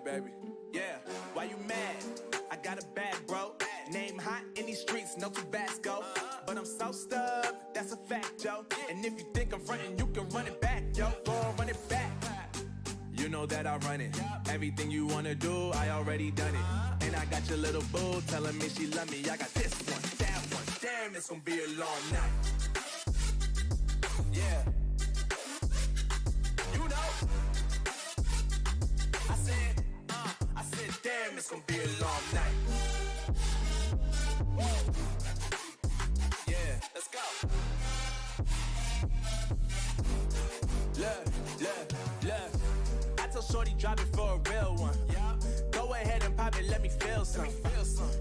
baby. Yeah, why you mad? I got a bad bro. Name hot in these streets, no Tabasco. But I'm so stubbed, that's a fact, yo. And if you think I'm frontin', you can run it back, yo. Go on, run it back. You know that I run it. Everything you wanna do, I already done it. And I got your little boo telling me she love me. I got this one, that one. Damn, it's gonna be a long night. Yeah. You know. I said, damn, it's gonna be a long night. Yeah, let's go. Look. I told Shorty drop it for a real one. Yeah. Go ahead and pop it, let me feel some.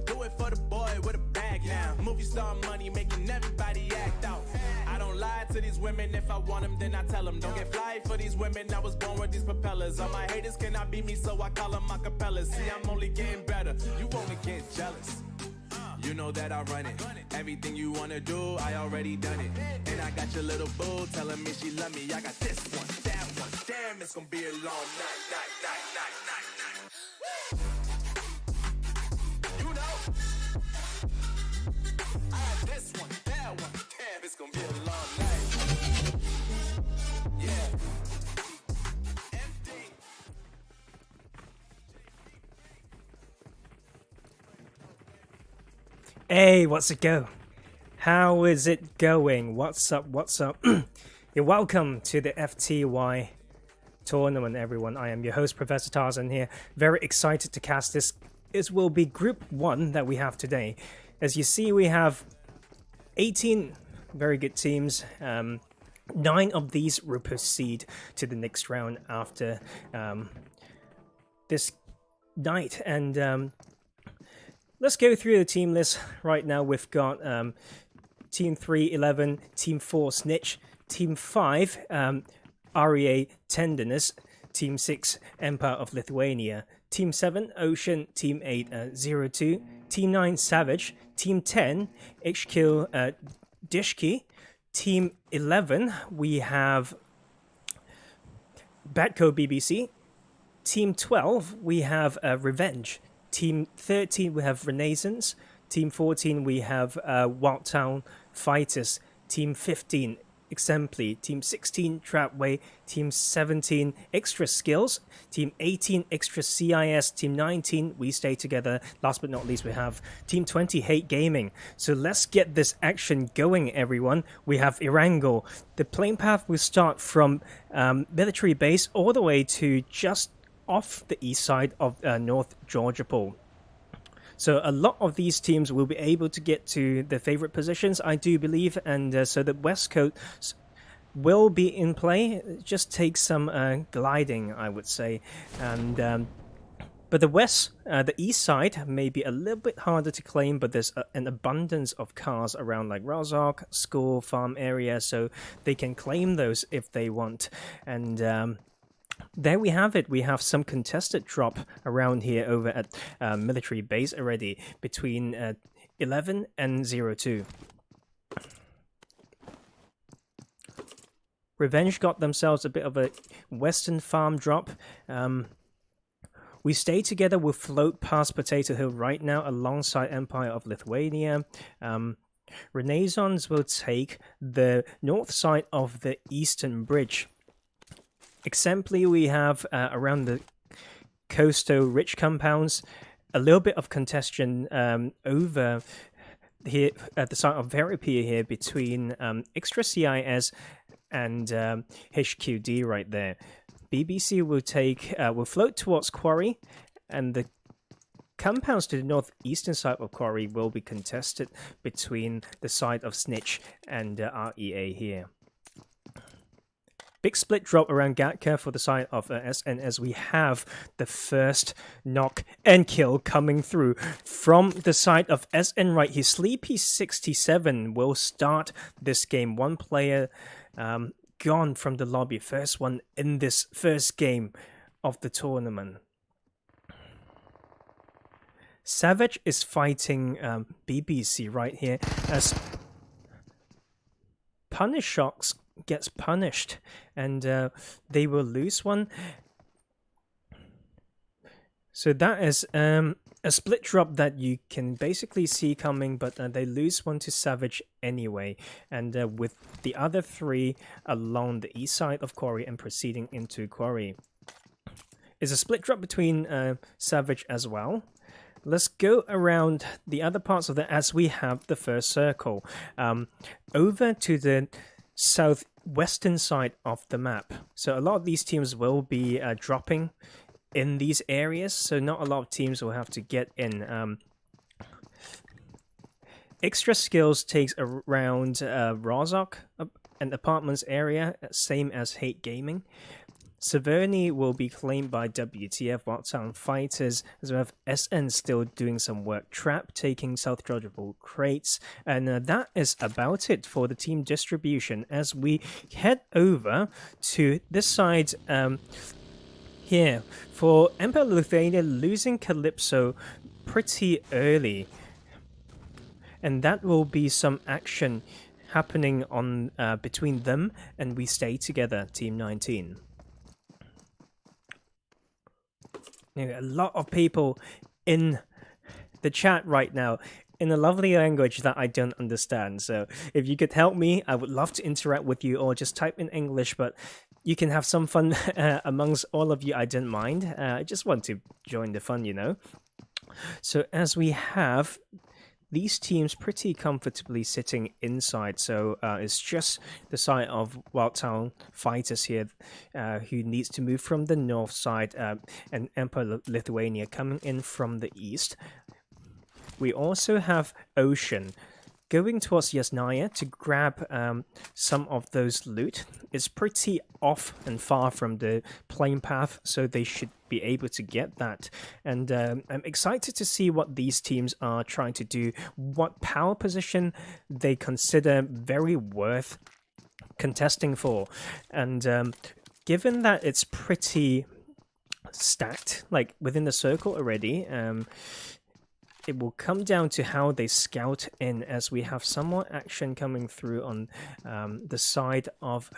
Do it for the boy with a bag now. Movie star money making everybody act out. I don't lie to these women. If I want them, then I tell them. Don't get fly for these women. I was born with these propellers. All my haters cannot beat me, so I call them acapellas. See, I'm only getting better. You only get jealous. You know that I run it. Everything you wanna do, I already done it. And I got your little boo telling me she love me. I got this one, that one. Damn, it's gonna be a long night. You know, I got this one, that one. Damn, it's gonna be a long night. Yeah. Empty. Hey, what's it go? How is it going? What's up? You're welcome to the FTY Tournament, everyone. I am your host, Professor Tarzan here. Very excited to cast this. It will be Group 1 that we have today. As you see, we have 18 very good teams. 9 of these will proceed to the next round after this night. And let's go through the team list right now. We've got Team 3, 11, Team 4, Snitch, Team 5, REA Tender NESS, Team 6, EmpireOfLithuania, Team 7, Ocean, Team 8, ZeroTwo, Team 9, Savage, Team 10, HQDISHKI, Team 11, we have BADCO BBC, Team 12, we have Revenge, Team 13, we have Renaissance, Team 14, we have Wild Town Fighters, Team 15, Exemply, Team 16, Trapway, Team 17, ExtraSkills, Team 18, ExtraSkills, Team 19, WeStayTogheter. Last but not least, we have Team 20, Hate Gaming. So let's get this action going, everyone. We have Erangel. The playing path will start from military base all the way to just off the east side of North Georgia Pool. So a lot of these teams will be able to get to their favorite positions, I do believe, and so the West Coast will be in play. It just takes some gliding, I would say. And but the east side may be a little bit harder to claim, but there's an abundance of cars around like Rozok, school, farm area, so they can claim those if they want. And there we have it. We have some contested drop around here over at military base already between 11 and 02. Revenge got themselves a bit of a western farm drop. WeStayTogheter will float past Potato Hill right now alongside EmpireOfLithuania. Renaissance will take the north side of the eastern bridge. Exemply, we have around the coastal rich compounds, a little bit of congestion over here at the site of Veripia here between ExtraSkills and HQD right there. BBC will float towards Quarry, and the compounds to the northeastern side of Quarry will be contested between the side of Snitch and REA here. Big split drop around Gatka for the side of SN as we have the first knock and kill coming through from the side of SN right here. Sleepy67 will start this game. One player gone from the lobby. First one in this first game of the tournament. Savage is fighting BBC right here as Punish Shocks gets punished, and they will lose one. So that is a split drop that you can basically see coming, but they lose one to Savage anyway. And with the other 3 along the east side of Quarry and proceeding into Quarry. Is a split drop between Savage as well. Let's go around the other parts of that as we have the first circle. Over to the southwestern side of the map. So a lot of these teams will be dropping in these areas, so not a lot of teams will have to get in. ExtraSkills takes around Rozhok and apartments area, same as Hate Gaming. Severny will be claimed by WTF Wildtown Fighters, as well as SN still doing some work. Trap taking South Georgiable Crates, and that is about it for the team distribution. As we head over to this side here, for EmpireOfLithuania losing Calypso pretty early, and that will be some action happening on between them and WeStayTogheter, Team 19. A lot of people in the chat right now in a lovely language that I don't understand. So if you could help me, I would love to interact with you, or just type in English, but you can have some fun amongst all of you. I don't mind. I just want to join the fun, you know. So as we have these teams pretty comfortably sitting inside, so it's just the side of Wildtown Fighters here who needs to move from the north side, and EmpireOfLithuania coming in from the east. We also have Ocean going towards Yasnaya to grab some of those loot. It's pretty off and far from the plane path, so they should be able to get that. And I'm excited to see what these teams are trying to do, what power position they consider very worth contesting for. And given that it's pretty stacked, like within the circle already, it will come down to how they scout in, as we have some more action coming through on the side of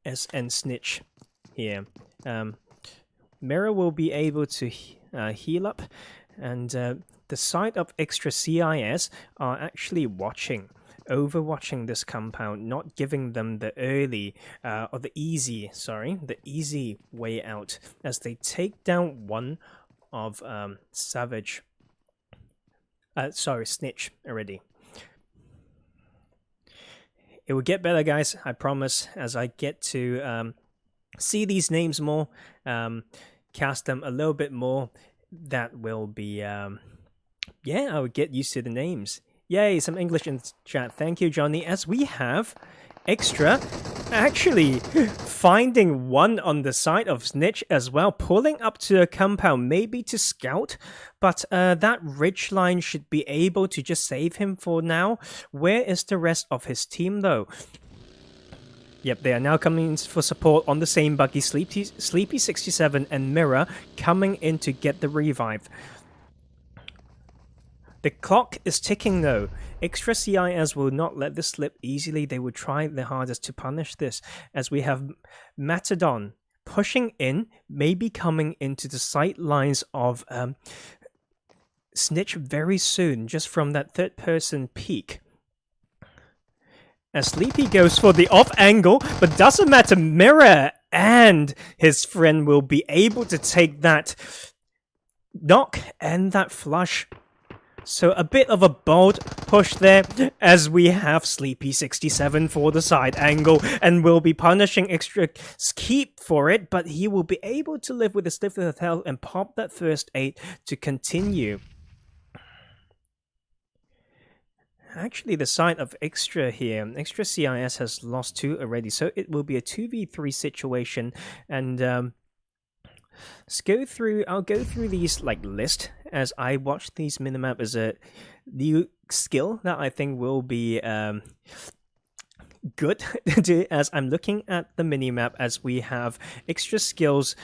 SN Snitch here. Mirror will be able to heal up, and the side of ExtraSkills are actually overwatching this compound, not giving them the the easy way out, as they take down one of Savage. Snitch already. It will get better, guys, I promise, as I get to see these names more, cast them a little bit more. That will be, I would get used to the names. Yay, some English in chat. Thank you, Johnny. As we have Extra actually finding one on the side of Snitch as well, pulling up to a compound, maybe to scout, but that ridgeline should be able to just save him for now. Where is the rest of his team, though? Yep, they are now coming in for support on the same buggy. Sleepy67 and Mirror coming in to get the revive. The clock is ticking, though. ExtraSkills will not let this slip easily. They will try their hardest to punish this, as we have Matadon pushing in, maybe coming into the sight lines of Snitch very soon, just from that third-person peek. As Sleepy goes for the off angle, but doesn't matter. Mirror and his friend will be able to take that knock and that flush. So a bit of a bold push there, as we have Sleepy67 for the side angle, and will be punishing ExtraSkills for it, but he will be able to live with a stiff of health and pop that first aid to continue. Actually, the side of Extra here, ExtraSkills has lost 2 already, so it will be a 2v3 situation, and I'll go through these like list as I watch these minimap as a new skill that I think will be good to do, as I'm looking at the minimap as we have ExtraSkills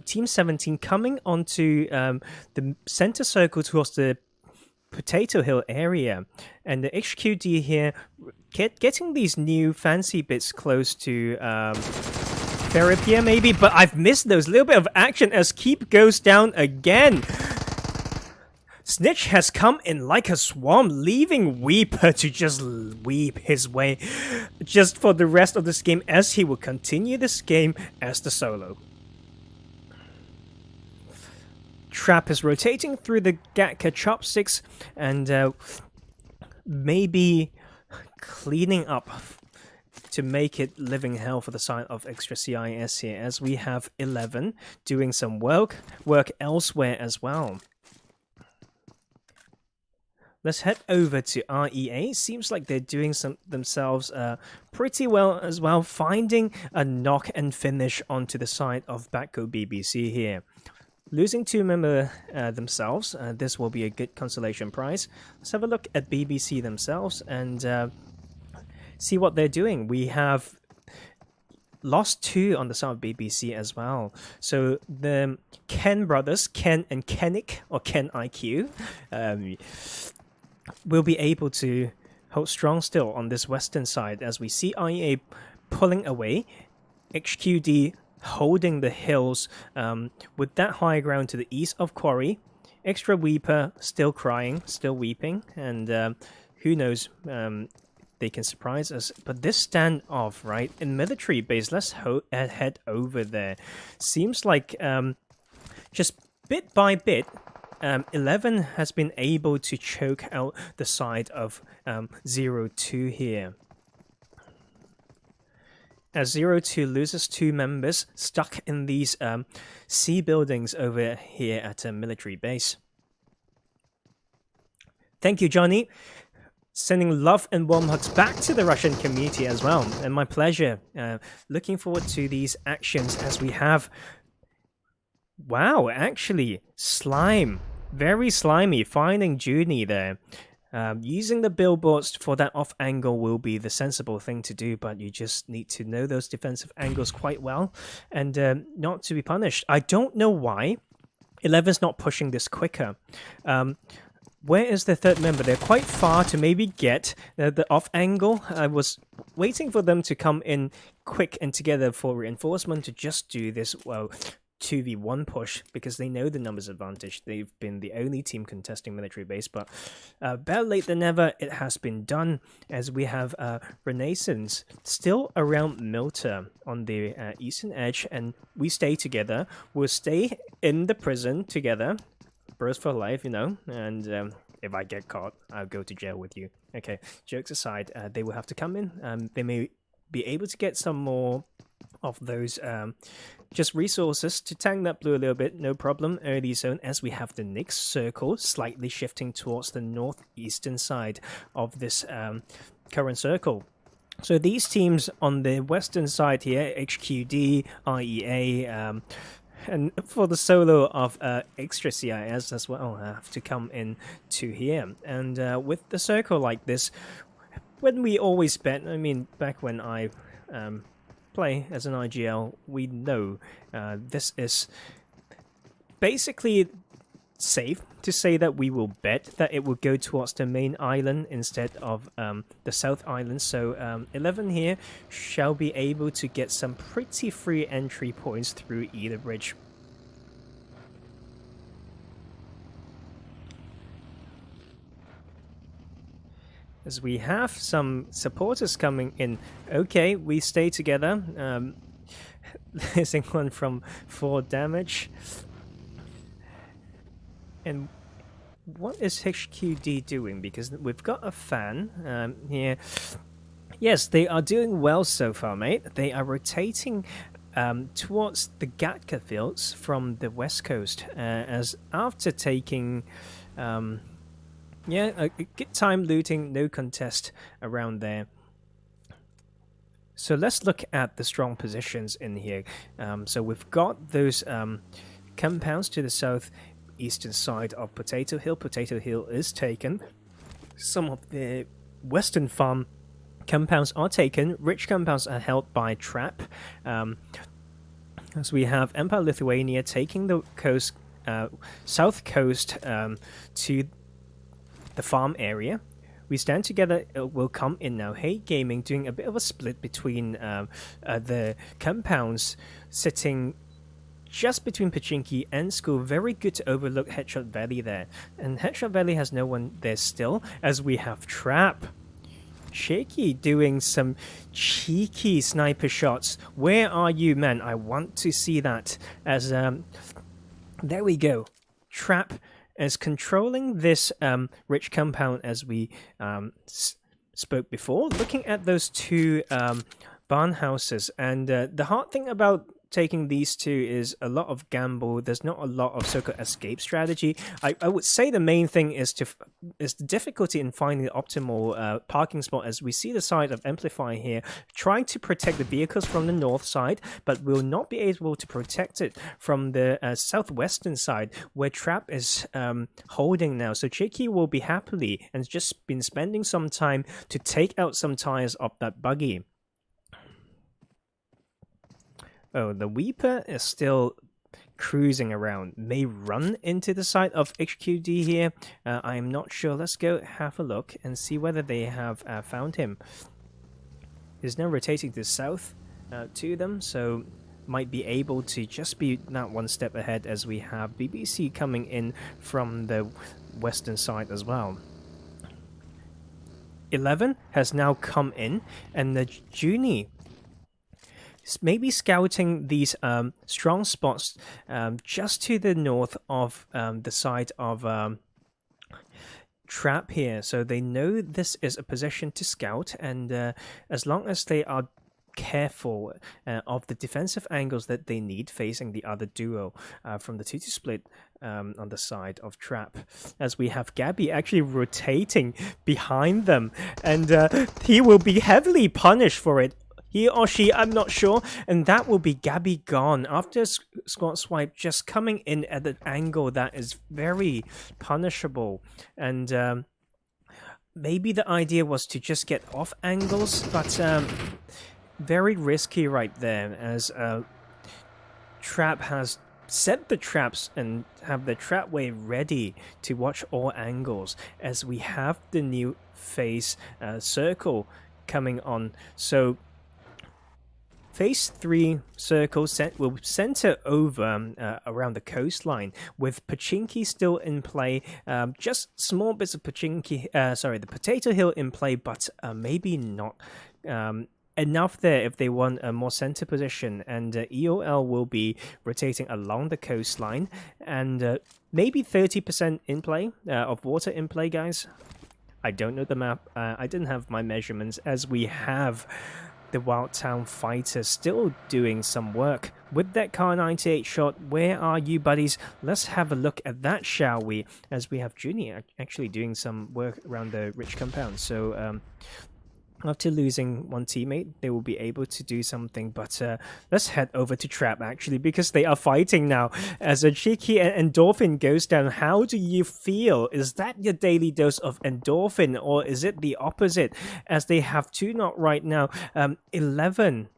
Team 17 coming onto the center circle towards the Potato Hill area, and the HQD here getting these new fancy bits close to therapy maybe, but I've missed those. Little bit of action as Keep goes down again. Snitch has come in like a swarm, leaving Weeper to just weep his way just for the rest of this game, as he will continue this game as the solo. Trap is rotating through the Gatka chopsticks and maybe cleaning up to make it living hell for the side of ExtraSkills here, as we have 11 doing some work elsewhere as well. Let's head over to REA. Seems like they're doing themselves pretty well as well, finding a knock and finish onto the side of BADCO BBC here. Losing 2 members themselves, this will be a good consolation prize. Let's have a look at BBC themselves and see what they're doing. We have lost 2 on the side of BBC as well. So the Ken brothers, Ken and Kenick, or Ken IQ, will be able to hold strong still on this western side as we see REA pulling away. HQD holding the hills with that high ground to the east of Quarry. Extra Weeper still crying, still weeping, and who knows, they can surprise us. But this standoff, right, in military base, let's head over there. Seems like just bit by bit, 11 has been able to choke out the side of ZeroTwo here. As ZeroTwo loses 2 members stuck in these C buildings over here at a military base. Thank you, Johnny. Sending love and warm hugs back to the Russian community as well. And my pleasure. Looking forward to these actions as we have... Wow, actually, Slime. Very slimy. Finding Junie there. Using the billboards for that off angle will be the sensible thing to do, but you just need to know those defensive angles quite well and not to be punished. I don't know why 11's not pushing this quicker. Where is the 3rd member? They're quite far to maybe get the off angle. I was waiting for them to come in quick and together for reinforcement to just do this, well, 2v1 push, because they know the numbers advantage. They've been the only team contesting military base, but better late than never, it has been done, as we have Renaissance still around Milter on the eastern edge, and WeStayTogheter will stay in the prison together, bros for life, you know, and if I get caught, I'll go to jail with you. Okay, jokes aside, they will have to come in. They may be able to get some more of those just resources to tank that blue a little bit, no problem. Early zone, as we have the next circle slightly shifting towards the northeastern side of this current circle. So these teams on the western side here, HQD, REA, and for the solo of ExtraSkills as well, have to come in to here. And with the circle like this, when we always bet, I mean, back when I play as an IGL, we know this is basically safe to say that we will bet that it will go towards the main island instead of the south island. So 11 here shall be able to get some pretty free entry points through either bridge. As we have some supporters coming in. Okay, we stay together. Losing one from 4 damage. And what is HQD doing? Because we've got a fan here. Yes, they are doing well so far, mate. They are rotating towards the Gatka fields from the west coast. As after taking... yeah, a good time looting, no contest around there. So let's look at the strong positions in here. So we've got those compounds to the southeastern side of Potato Hill. Potato Hill is taken. Some of the western farm compounds are taken. Rich compounds are held by Trap. As we have EmpireOfLithuania taking the coast, south coast to the farm area. We Stand Together will come in now. Hate Gaming doing a bit of a split between the compounds, sitting just between Pachinki and School. Very good to overlook Headshot Valley there. And Headshot Valley has no one there still, as we have Trap. Shaky doing some cheeky sniper shots. Where are you, man? I want to see that. As there we go. Trap is controlling this rich compound, as we spoke before. Looking at those two barn houses, and the hard thing about taking these two is a lot of gamble. There's not a lot of so-called escape strategy. I would say the main thing is the difficulty in finding the optimal parking spot, as we see the side of Amplify here trying to protect the vehicles from the north side, but will not be able to protect it from the southwestern side, where Trap is holding now. So Cheeky will be happily and just been spending some time to take out some tires of that buggy. Oh, the Weeper is still cruising around. May run into the side of HQD here. I am not sure. Let's go have a look and see whether they have found him. He's now rotating to the south to them, so might be able to just be that one step ahead, as we have BBC coming in from the western side as well. 11 has now come in, and the Junie maybe scouting these strong spots just to the north of the side of Trap here. So they know this is a position to scout, and as long as they are careful of the defensive angles that they need facing the other duo from the 2-2 split on the side of Trap, as we have Gabby actually rotating behind them, and he will be heavily punished for it. He or she, I'm not sure, and that will be Gabby gone after squad swipe, just coming in at an angle that is very punishable. And maybe the idea was to just get off angles, but very risky right there, as Trap has set the traps and have the trapway ready to watch all angles, as we have the new phase circle coming on. So Phase 3 circle will center over around the coastline, with Pachinki still in play. Just small bits of Pachinki, the Potato Hill in play, but maybe not enough there if they want a more center position. And EOL will be rotating along the coastline, and maybe 30% in play of water in play, guys. I don't know the map. I didn't have my measurements, as we have the Wild Town Fighter still doing some work with that Car 98 shot. Where are you, buddies? Let's have a look at that, shall we? As we have Junior actually doing some work around the rich compound. So after losing one teammate, they will be able to do something. But let's head over to Trap, actually, because they are fighting now. As a cheeky endorphin goes down, how do you feel? Is that your daily dose of endorphin, or is it the opposite? As they have 2-0 right now. 11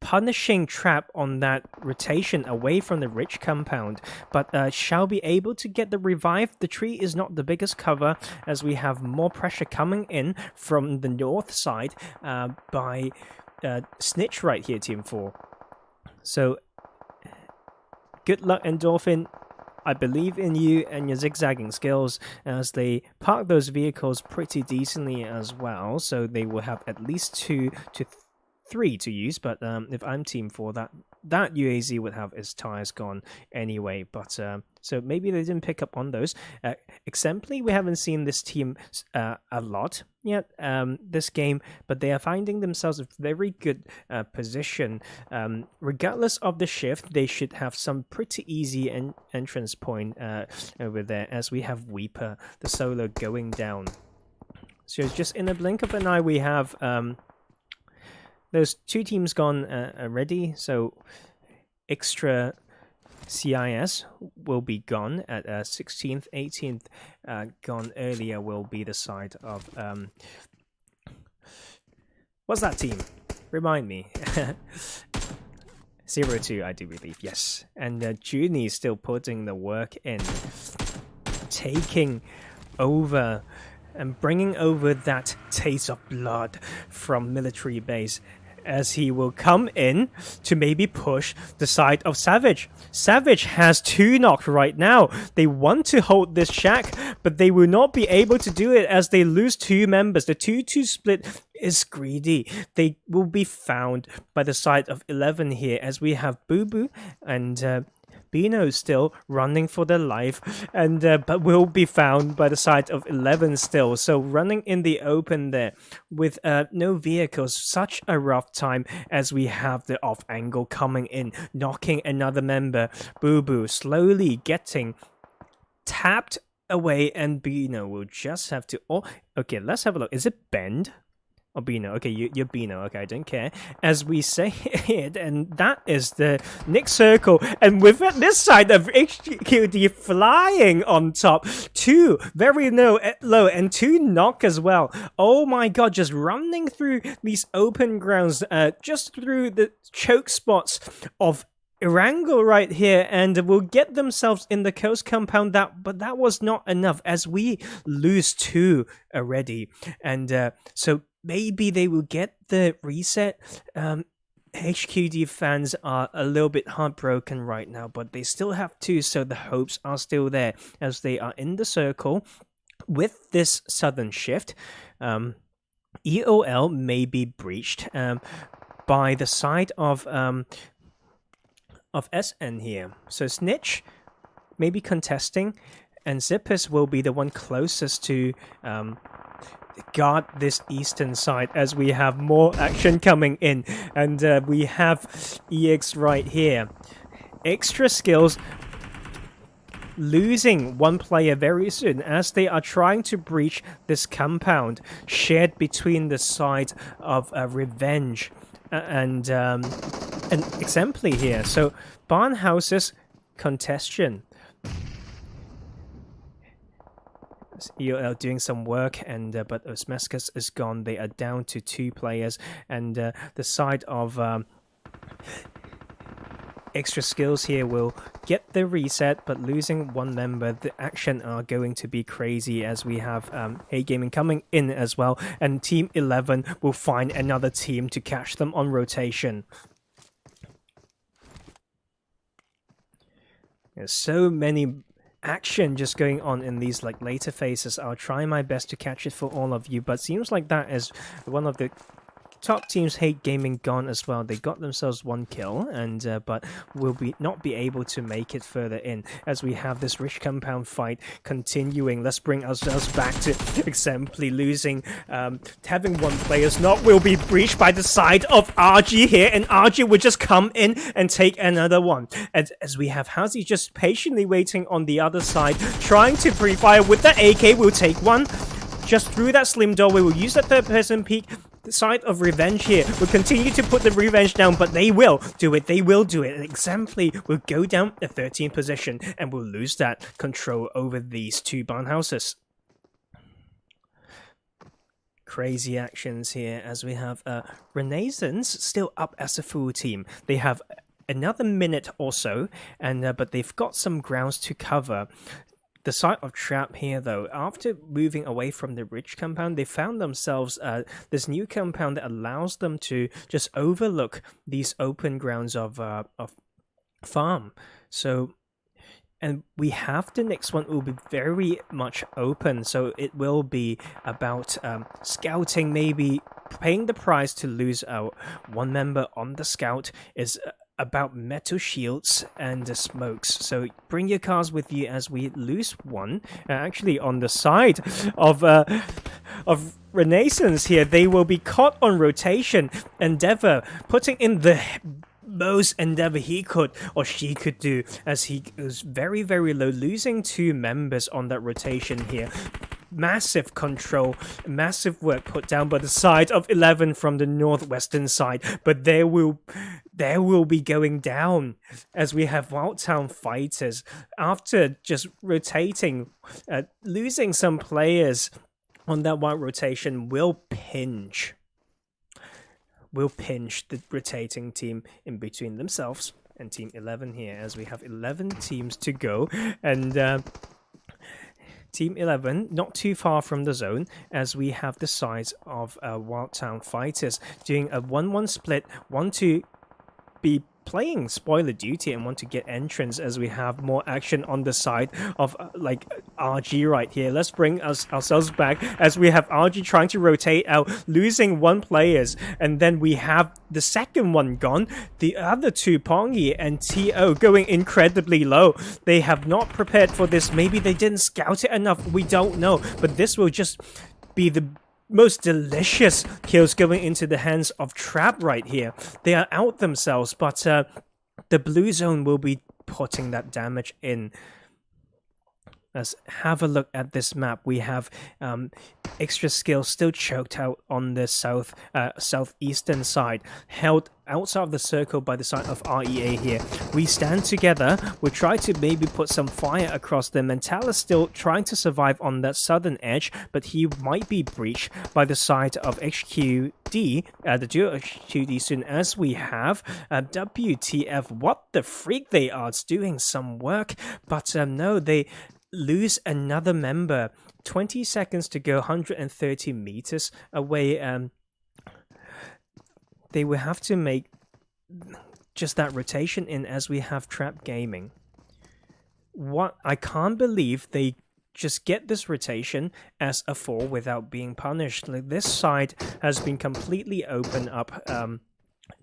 punishing Trap on that rotation away from the rich compound, but shall be able to get the revive. The tree is not the biggest cover, as we have more pressure coming in from the north side by Snitch right here, Team 4. So good luck, Endorphin. I believe in you and your zigzagging skills, as they park those vehicles pretty decently as well. So they will have at least 2 to 3 to use, but if I'm Team 4, that UAZ would have its tires gone anyway. But so maybe they didn't pick up on those. Exemply, we haven't seen this team a lot yet this game, but they are finding themselves a very good position. Regardless of the shift, they should have some pretty easy entrance point over there, as we have Weeper, the solo, going down. So just in a blink of an eye, we have those 2 teams gone already. So extra CIS will be gone at 16th, 18th gone earlier will be the side of what's that team? Remind me. ZeroTwo, I do believe, yes. And Junie is still putting the work in, taking over and bringing over that taste of blood from military base, as he will come in to maybe push the side of Savage. Savage has 2 knocked right now. They want to hold this shack, but they will not be able to do it as they lose 2 members. The 2-2 split is greedy. They will be found by the side of 11 here, as we have Boo Boo and Bino still running for their life, and but will be found by the side of 11 still. So running in the open there with no vehicles. Such a rough time as we have the off angle coming in, knocking another member. Boo Boo slowly getting tapped away, and Bino will just have to... Oh, okay, let's have a look. Is it Bend? Oh, Bino. Okay, you're Bino. Okay, I don't care. As we say it, and that is the Nick Circle. And with this side of HQD flying on top, 2 very low, and 2 knock as well. Oh my god, just running through these open grounds, just through the choke spots of Erangel right here, and will get themselves in the coast compound. But that was not enough, as we lose 2 already. And so maybe they will get the reset. HQD fans are a little bit heartbroken right now, but they still have 2, so the hopes are still there as they are in the circle. With this sudden shift, EOL may be breached by the side of SN here. So Snitch may be contesting, and Zippers will be the one closest to guard this eastern side, as we have more action coming in. And we have EX right here. ExtraSkills losing 1 player very soon, as they are trying to breach this compound shared between the side of Revenge and Exemply here. So barn houses congestion. EOL doing some work, and but Osmescus is gone. They are down to 2 players, and the side of ExtraSkills here will get the reset, but losing 1 member. The action are going to be crazy, as we have Hey Gaming coming in as well, and Team 11 will find another team to catch them on rotation. There's so many action just going on in these later phases. I'll try my best to catch it for all of you, but seems like that is one of the top teams. Hate Gaming gone as well. They got themselves 1 kill, and but will not be able to make it further in, as we have this rich compound fight continuing. Let's bring ourselves back to Exemply losing, having 1 player's knock will be breached by the side of RG here, and RG will just come in and take another one. And as we have Hazy just patiently waiting on the other side, trying to pre-fire with the AK, will take 1 just through that slim door. We will use that 3rd-person peek. The side of Revenge here will continue to put the Revenge down, but they will do it. They will do it. And Exemply will go down the 13th position and will lose that control over these 2 barn houses. Crazy actions here, as we have Renaissance still up as a full team. They have another minute or so, and but they've got some grounds to cover. The site of Trap here, though, after moving away from the rich compound, they found themselves this new compound that allows them to just overlook these open grounds of farm. So, and we have the next one will be very much open, so it will be about scouting, maybe paying the price to lose out 1 member on the scout is about metal shields and the smokes. So bring your cars with you, as we lose 1. Actually, on the side of Renaissance here, they will be caught on rotation. Endeavor putting in the most endeavor he could or she could do, as he was very, very low, losing 2 members on that rotation here. Massive control, massive work put down by the side of 11 from the northwestern side, but there will be going down, as we have Wildtown Fighters, after just rotating, losing some players on that wild rotation, will pinch the rotating team in between themselves and Team 11 here, as we have 11 teams to go, and Team 11 not too far from the zone, as we have the sides of Wild Town Fighters doing a 1-1 split, want to be playing spoiler duty and want to get entrance, as we have more action on the side of like RG right here. Let's bring ourselves back, as we have RG trying to rotate out, losing one players, and then we have the second one gone. The other two, Pongi and TO, going incredibly low. They have not prepared for this. Maybe they didn't scout it enough. We don't know, but this will just be the most delicious kills going into the hands of Trap right here. They are out themselves, but the blue zone will be putting that damage in. Let's have a look at this map. We have ExtraSkills still choked out on the southeastern side, held outside of the circle by the side of REA here. We stand together. We'll try to maybe put some fire across them. Mental is still trying to survive on that southern edge, but he might be breached by the side of HQD, the duo HQD, soon as we have WTF. What the freak, they are doing some work, but no, they lose another member. 20 seconds to go, 130 meters away. They will have to make just that rotation in, as we have Trap Gaming. What I can't believe they just get this rotation as a 4 without being punished. Like, this side has been completely open up,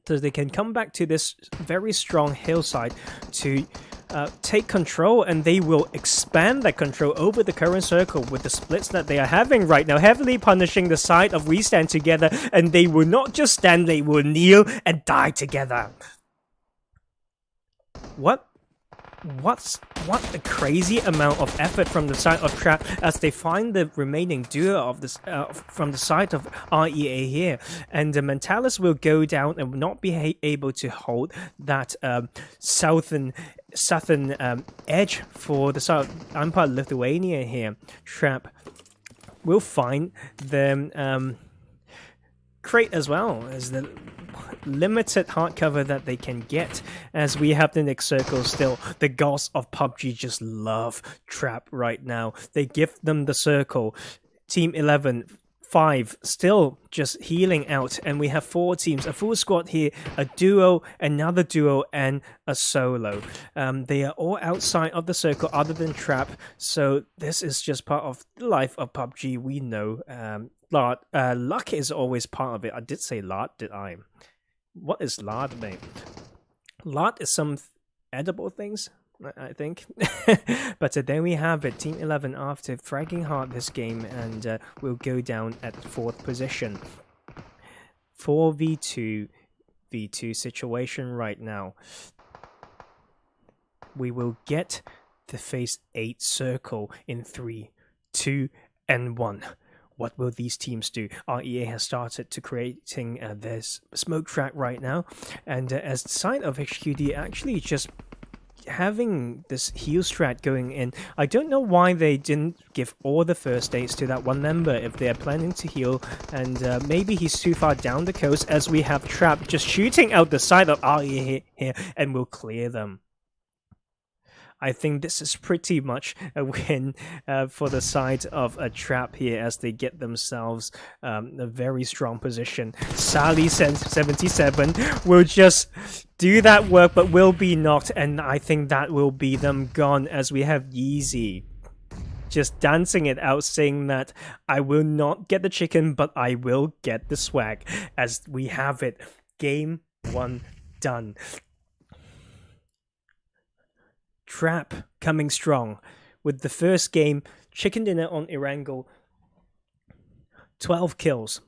so they can come back to this very strong hillside to take control, and they will expand that control over the current circle with the splits that they are having right now, heavily punishing the side of WeStayTogheter, and they will not just stand, they will kneel and die together. What a crazy amount of effort from the side of Trap, as they find the remaining duo of this from the side of REA here, and the Mentalis will go down and will not be able to hold that southern edge for the side of EmpireOfLithuania here. Trap will find them crate as well as the limited hardcover that they can get, as we have the next circle still. The gods of PUBG just love Trap right now. They give them the circle. Team 11, 5 still just healing out, and we have 4 teams, a full squad here, a duo, another duo, and a solo. They are all outside of the circle other than Trap, so this is just part of the life of PUBG. We know luck is always part of it. I did say lard, did I? What is lard, mate? Lard is some edible things, I think. But then we have it. Team 11, after fragging hard this game, and will go down at 4th position. 4v2 v2 situation right now. We will get the phase 8 circle in 3, 2, and 1. What will these teams do? REA has started to creating this smoke track right now, and as the side of HQD actually just having this heal strat going in. I don't know why they didn't give all the first aids to that one member if they're planning to heal, and maybe he's too far down the coast, as we have Trap just shooting out the side of REA here and will clear them. I think this is pretty much a win for the side of a Trap here, as they get themselves a very strong position. Sally 77 will just do that work, but will be knocked, and I think that will be them gone, as we have Yeezy just dancing it out, saying that I will not get the chicken, but I will get the swag, as we have it. Game 1 done. Trap coming strong with the first game, chicken dinner on Erangel, 12 kills.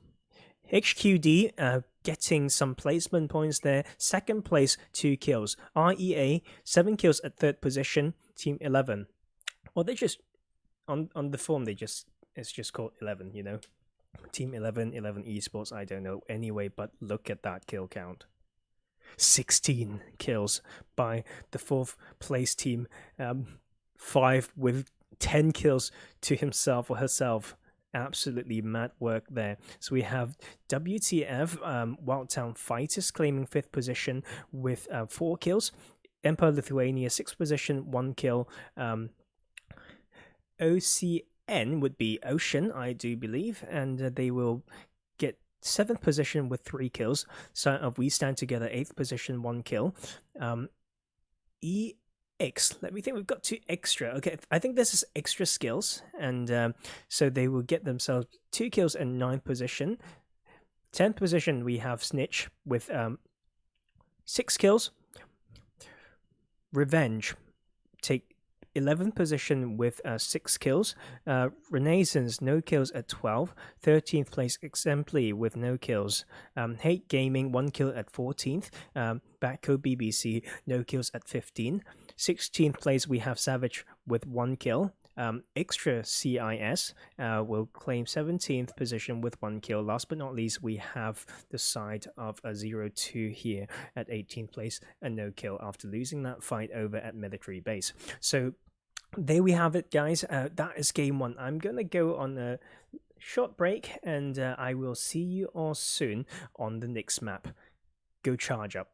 HQD getting some placement points there, 2nd place, 2 kills. REA 7 kills at 3rd position. Team 11, well, they just on the form it's just called 11, you know. Team 11 esports, I don't know anyway, but look at that kill count. 16 kills by the 4th place team, 5 with 10 kills to himself or herself. Absolutely mad work there. So we have WTF, Wild Town Fighters claiming 5th position with 4 kills. EmpireOfLithuania 6th position, 1 kill. OCN would be Ocean, I do believe, and they will get 7th position with 3 kills. So We Stand Together 8th position, 1 kill. Let me think. We've got 2 extra. Okay, I think this is ExtraSkills, and so they will get themselves 2 kills in 9th position. 10th position we have Snitch with 6 kills. Revenge take 11th position with 6 kills. Renaissance, no kills at 12. 13th place, Exemply with no kills. Hate Gaming, 1 kill at 14th. BADCO BBC, no kills at 15. 16th place, we have Savage with 1 kill. ExtraSkills will claim 17th position with 1 kill. Last but not least, we have the side of a ZeroTwo here at 18th place and no kill after losing that fight over at military base. So there we have it, guys. That is game 1. I'm gonna go on a short break, and I will see you all soon on the next map. Go charge up.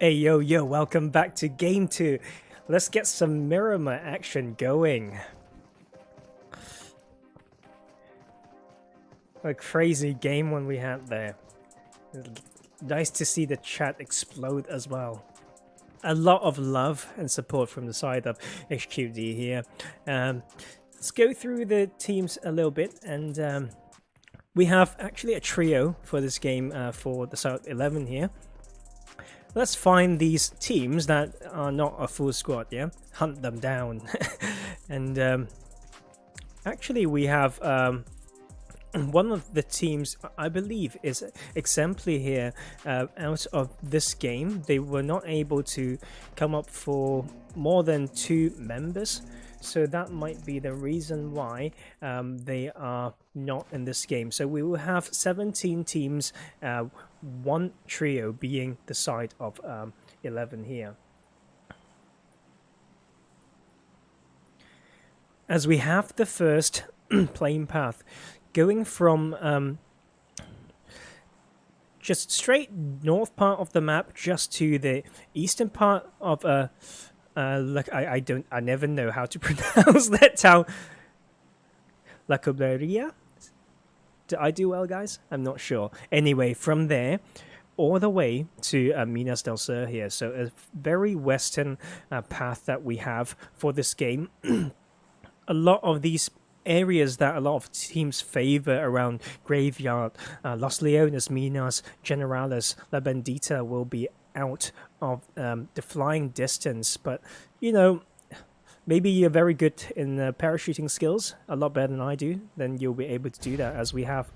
Hey, yo, welcome back to Game 2. Let's get some Miramar action going. A crazy game one we had there. Nice to see the chat explode as well. A lot of love and support from the side of HQD here. Let's go through the teams a little bit, and we have actually a trio for this game for the South 11 here. Let's find these teams that are not a full squad, yeah? Hunt them down. And actually we have one of the teams, I believe, is Exemply here out of this game. They were not able to come up for more than 2 members. So that might be the reason why they are not in this game. So we will have 17 teams, 1 trio being the side of 11 here. As we have the first playing path, going from just straight north part of the map just to the eastern part of like I never know how to pronounce that town. La Cobleria? Did I do well, guys? I'm not sure. Anyway, from there all the way to Minas del Sur here. So a very western path that we have for this game. A lot of these areas that a lot of teams favor around Graveyard, Los Leones, Minas, Generales, La Bendita will be out of the flying distance, but you know, maybe you're very good in parachuting skills, a lot better than I do, then you'll be able to do that, as we have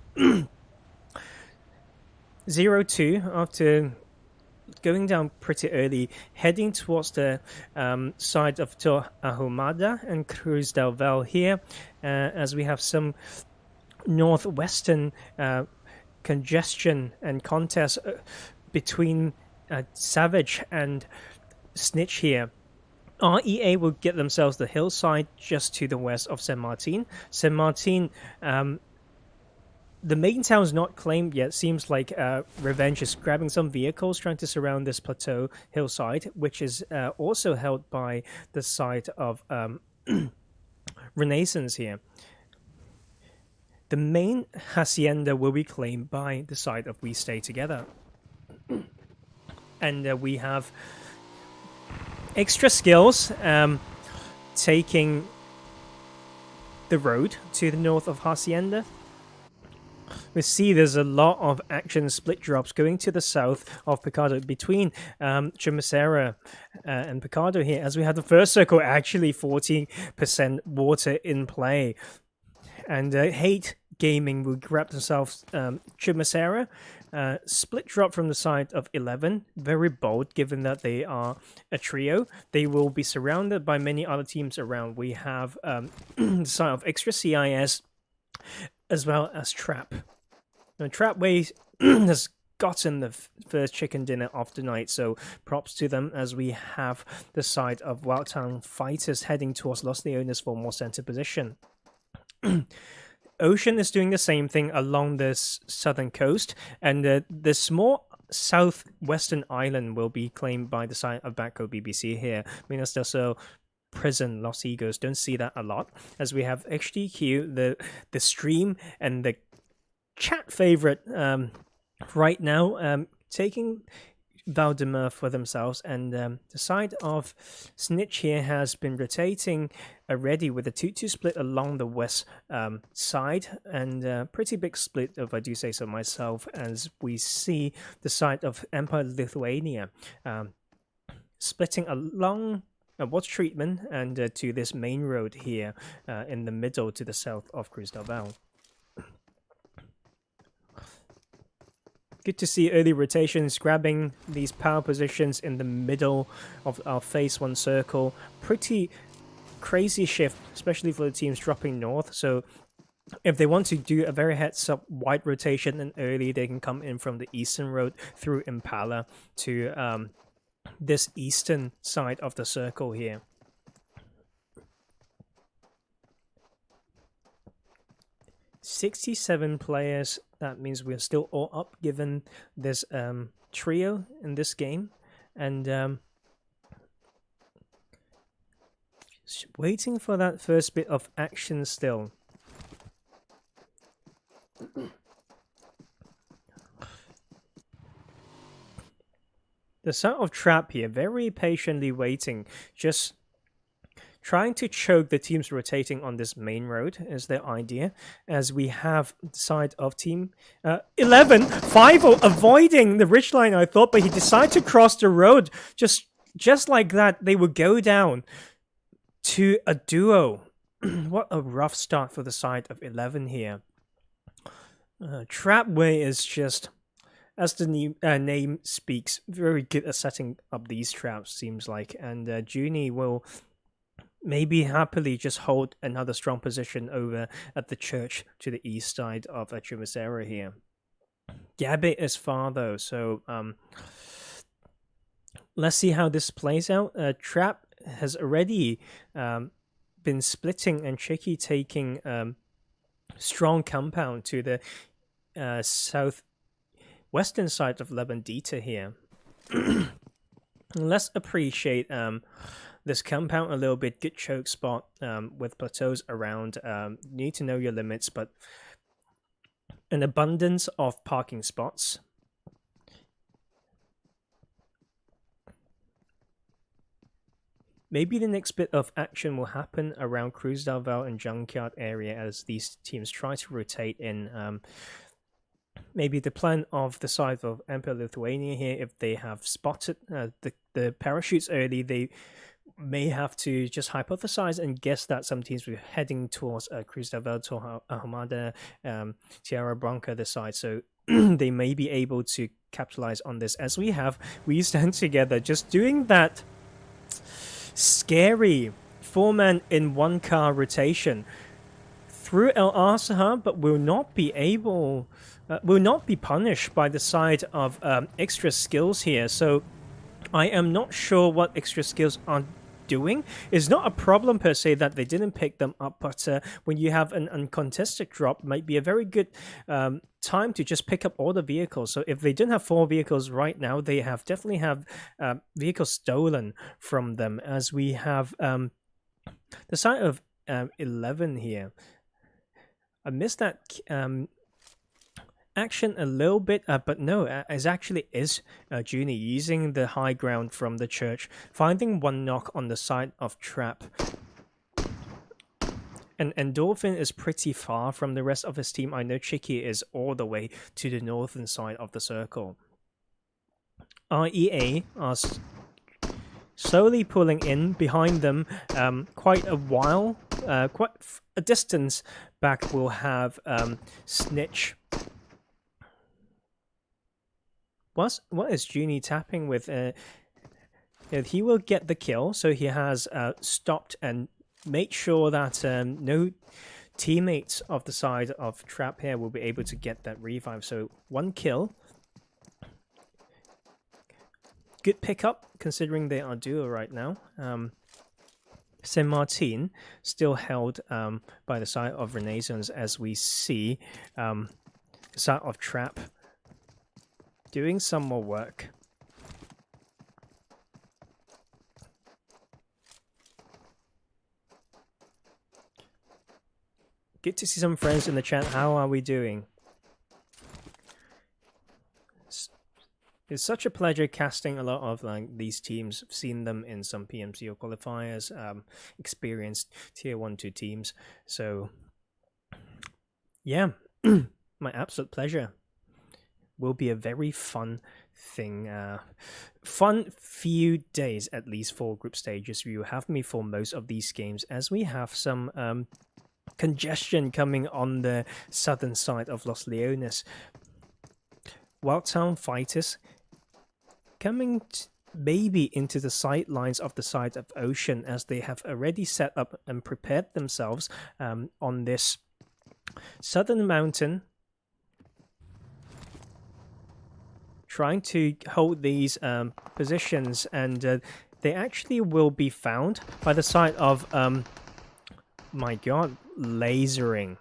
ZeroTwo, after going down pretty early, heading towards the side of Ahumada and Cruz del Vel here, as we have some northwestern congestion and contest between Savage and Snitch here. REA will get themselves the hillside just to the west of San Martin. San Martin, the main town is not claimed yet. Seems like Revenge is grabbing some vehicles trying to surround this plateau hillside, which is also held by the side of Renaissance here. The main hacienda will be claimed by the side of WeStayTogheter. And we have ExtraSkills taking the road to the north of Hacienda. We see there's a lot of action split drops going to the south of Picado between Chimicera and Picado here, as we have the first circle actually 40% water in play. And Hate Gaming will grab themselves Chimicera. Split drop from the side of 11, very bold given that they are a trio. They will be surrounded by many other teams around. We have the side of ExtraSkills as well as Trap. Now, Trapway has gotten the first chicken dinner of the night, so props to them, as we have the side of Wildtown Fighters heading towards Los Leones for more center position. Ocean is doing the same thing along the southern coast, and the small southwestern island will be claimed by the side of BADCO BBC here. Minas del Sur, Prison, Los Egos, don't see that a lot, as we have HDQ, the stream and the chat favorite right now, taking Valdemar for themselves, and the side of Snitch here has been rotating already with a 2-2 split along the west side, and pretty big split, if I do say so myself, as we see the side of EmpireOfLithuania splitting along Watch Treatment and to this main road here in the middle to the south of Cruz-del-Val. Good to see early rotations grabbing these power positions in the middle of our phase 1 circle. Pretty crazy shift, especially for the teams dropping north. So if they want to do a very heads-up wide rotation and early, they can come in from the eastern road through Impala to this eastern side of the circle here. "67 players, that means we're still all up given this trio in this game, and waiting for that first bit of action still. The side of Trap here, very patiently waiting, just trying to choke the teams rotating on this main road is their idea, as we have the side of team 11, 5-0, avoiding the ridgeline, I thought, but he decided to cross the road. Just like that, they would go down to a duo. What a rough start for the side of 11 here. Trapway is just, as the name speaks, very good at setting up these traps, seems like, and Junie will maybe happily just hold another strong position over at the church to the east side of Chumasera here. Gabit is far though, so let's see how this plays out. Trap has already been splitting and Chicky taking strong compound to the southwestern side of Lebandita here. Let's appreciate this compound a little bit. Good choke spot with plateaus around. Need to know your limits, but an abundance of parking spots. Maybe the next bit of action will happen around Cruz-del-Val and Junkyard area as these teams try to rotate in. Maybe the plan of the side of EmpireOfLithuania here, if they have spotted the parachutes early, they may have to just hypothesize and guess that some teams were heading towards Cruz-del-Val, Ahumada, Tierra Blanca, the side. So they may be able to capitalize on this, as we stand together, just doing that scary 4-man in 1-car rotation through El Asaha, but will not be punished by the side of ExtraSkills here. So I am not sure what ExtraSkills are doing. It's not a problem per se that they didn't pick them up, but when you have an uncontested drop, might be a very good time to just pick up all the vehicles. So if they didn't have 4 vehicles right now, they definitely have vehicles stolen from them, as we have the side of 11 here. I missed that action a little bit, but no, it actually is Junie using the high ground from the church, finding 1 knock on the side of Trap. And Endorphin is pretty far from the rest of his team. I know Chicky is all the way to the northern side of the circle. REA are slowly pulling in behind them quite a while. Quite a distance back, we'll have Snitch. What is Junie tapping with? He will get the kill, so he has stopped and made sure that no teammates of the side of Trap here will be able to get that revive. So 1 kill. Good pickup, considering they are duo right now. Saint Martin still held by the side of Renaissance, as we see the side of Trap doing some more work. Good to see some friends in the chat. How are we doing? It's such a pleasure casting a lot of like these teams. I've seen them in some PMCO qualifiers, experienced tier 1-2 teams. So yeah, my absolute pleasure. Will be a very fun thing. Fun few days at least for group stages. You have me for most of these games as we have some congestion coming on the southern side of Los Leones. Wildtown fighters coming maybe into the sidelines of the side of Ocean as they have already set up and prepared themselves on this southern mountain, trying to hold these positions, and they actually will be found by the side of my god, lasering.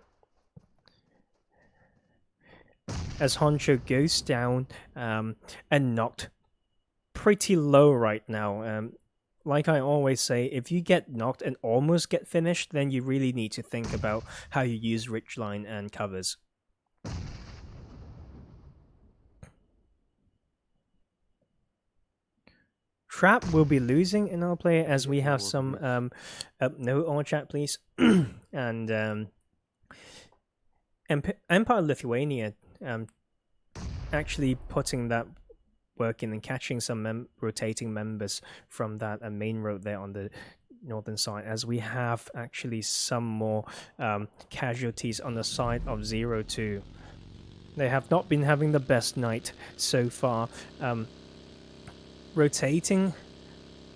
As Honcho goes down and knocked pretty low right now. Like I always say, if you get knocked and almost get finished, then you really need to think about how you use ridgeline and covers. Trap will be losing in our play as we have some no all chat please and EmpireOfLithuania actually putting that work in and catching some rotating members from that main road there on the northern side, as we have actually some more casualties on the side of ZeroTwo. They have not been having the best night so far. Rotating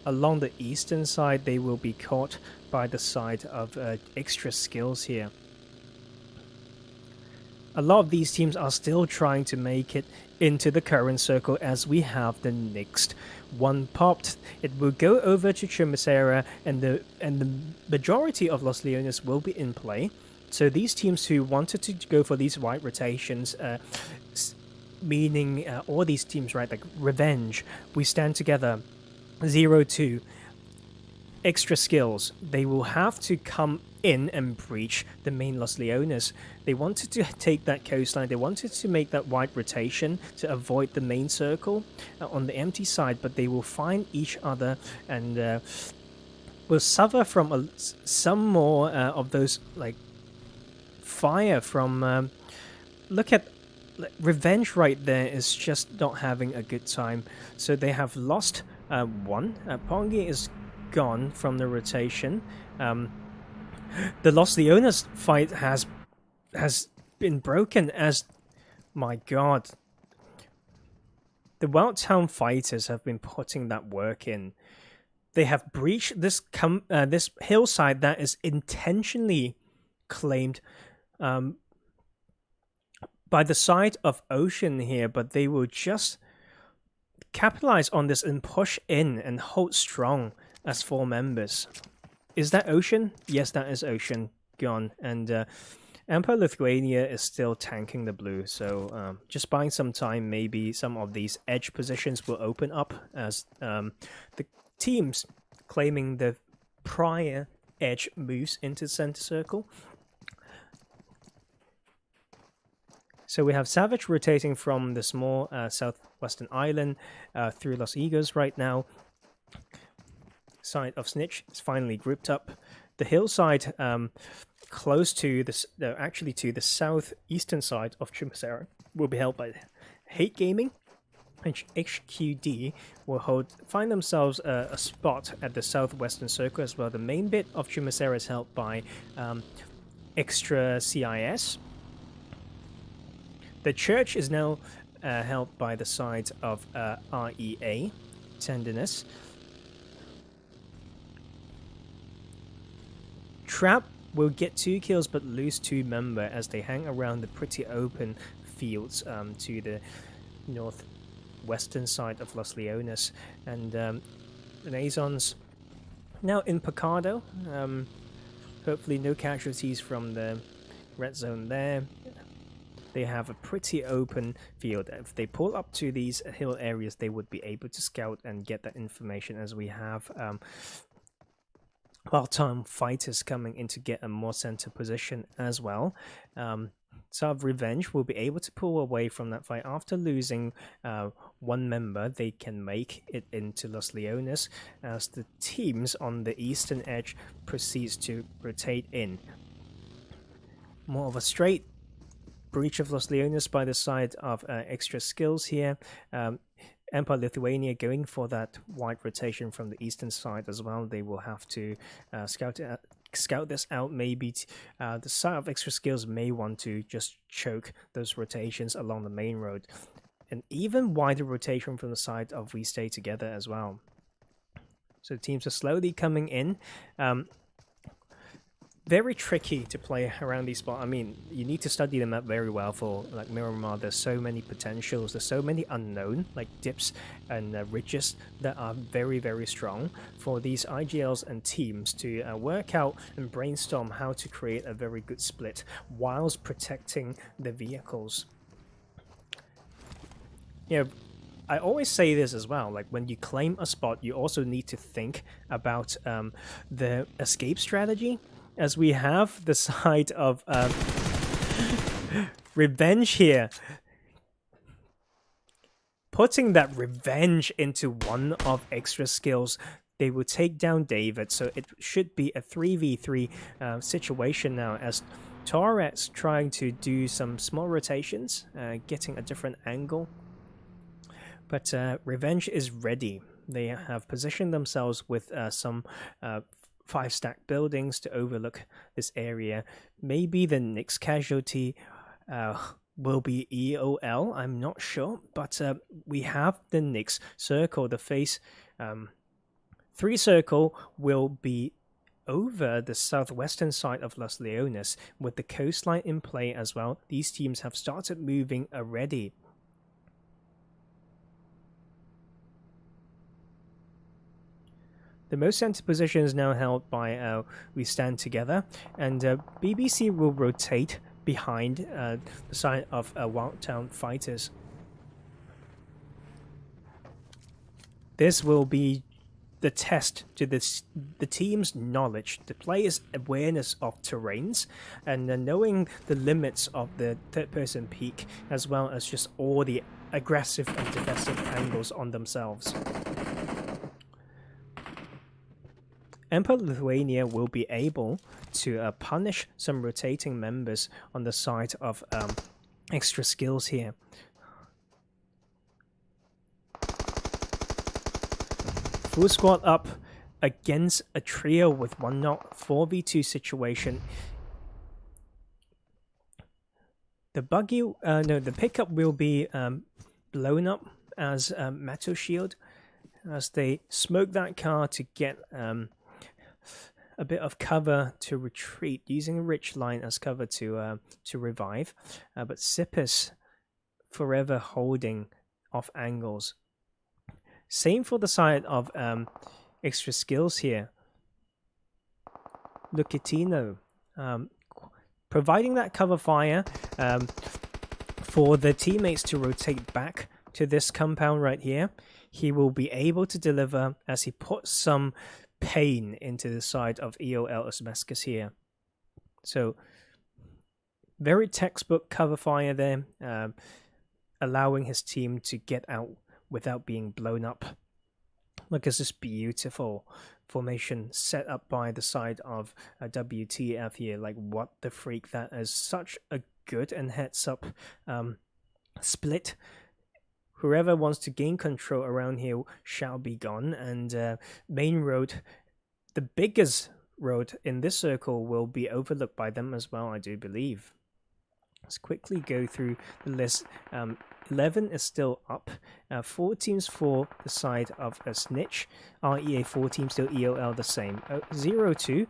along the eastern side, they will be caught by the side of ExtraSkills here. A lot of these teams are still trying to make it into the current circle as we have the next one popped. It will go over to Chumacera, and the majority of Los Leones will be in play. So these teams who wanted to go for these wide rotations, meaning all these teams, right, like Revenge, We Stand Together, ZeroTwo, ExtraSkills, they will have to come in and breach the main Los Leones. They wanted to take that coastline, they wanted to make that wide rotation to avoid the main circle on the empty side, but they will find each other and will suffer from some more of those like fire from look at Revenge right there is just not having a good time. So they have lost one. Pongi is gone from the rotation. The Los Leones fight has been broken as, my god, the Wildtown fighters have been putting that work in. They have breached this this hillside that is intentionally claimed by the side of Ocean here, but they will just capitalize on this and push in and hold strong as 4 members. Is that Ocean? Yes, that is Ocean gone, and EmpireOfLithuania is still tanking the blue, so just buying some time. Maybe some of these edge positions will open up as the teams claiming the prior edge moves into the center circle. So we have Savage rotating from the small southwestern island through Los Igos right now. Side of Snitch is finally grouped up. The hillside close to this, actually to the southeastern side of Chumacera, will be held by Hate Gaming. HQD will find themselves a spot at the southwestern circle as well. The main bit of Chumacera is held by ExtraSkills. The church is now held by the side of REA Tender NESS. Trap will get 2 kills but lose 2 members as they hang around the pretty open fields to the northwestern side of Los Leones. And Renaissance now in Picado. Hopefully no casualties from the red zone there. They have a pretty open field. If they pull up to these hill areas, they would be able to scout and get that information, as we have Wildtown fighters coming in to get a more center position as well. side of Revenge will be able to pull away from that fight after losing one member. They can make it into Los Leones as the teams on the eastern edge proceeds to rotate in. More of a straight breach of Los Leones by the side of ExtraSkills here. EmpireOfLithuania going for that wide rotation from the eastern side as well. They will have to scout this out. Maybe the side of ExtraSkills may want to just choke those rotations along the main road. An even wider rotation from the side of WeStayTogheter as well. So teams are slowly coming in. Very tricky to play around these spots. I mean, you need to study them up very well for like Miramar. There's so many potentials. There's so many unknown like dips and ridges that are very, very strong for these IGLs and teams to work out and brainstorm how to create a very good split whilst protecting the vehicles. You know, I always say this as well, like when you claim a spot, you also need to think about the escape strategy. As we have the side of Revenge here, putting that Revenge into one of ExtraSkills, they will take down David, so it should be a 3v3 situation now as Torres trying to do some small rotations, getting a different angle. But Revenge is ready. They have positioned themselves with some 5-stack buildings to overlook this area. Maybe the next casualty will be EOL, I'm not sure, but we have the next circle. The phase 3 circle will be over the southwestern side of Los Leones with the coastline in play as well. These teams have started moving already. The most center position is now held by WeStayTogheter, and BBC will rotate behind the side of Wildtown Fighters. This will be the test to the team's knowledge, the players' awareness of terrains, and knowing the limits of the third-person peek, as well as just all the aggressive and defensive angles on themselves. EmpireOfLithuania will be able to punish some rotating members on the side of ExtraSkills here. Full squad up against a trio with 1-0 4v2 situation. The buggy, the pickup will be blown up as metal shield as they smoke that car to get a bit of cover to retreat, using a rich line as cover to revive, but Sippis forever holding off angles. Same for the side of ExtraSkills here. Lucatino providing that cover fire for the teammates to rotate back to this compound right here. He will be able to deliver as he puts some pain into the side of EOL Osmescus here. So very textbook cover fire there, allowing his team to get out without being blown up. Look at this beautiful formation set up by the side of WTF here. Like, what the freak, that is such a good and heads up split. Whoever wants to gain control around here shall be gone, and main road, the biggest road in this circle, will be overlooked by them as well, I do believe. Let's quickly go through the list. 11 is still up. 4 teams for the side of a SNITCH. REA 4 teams still, EOL the same. ZeroTwo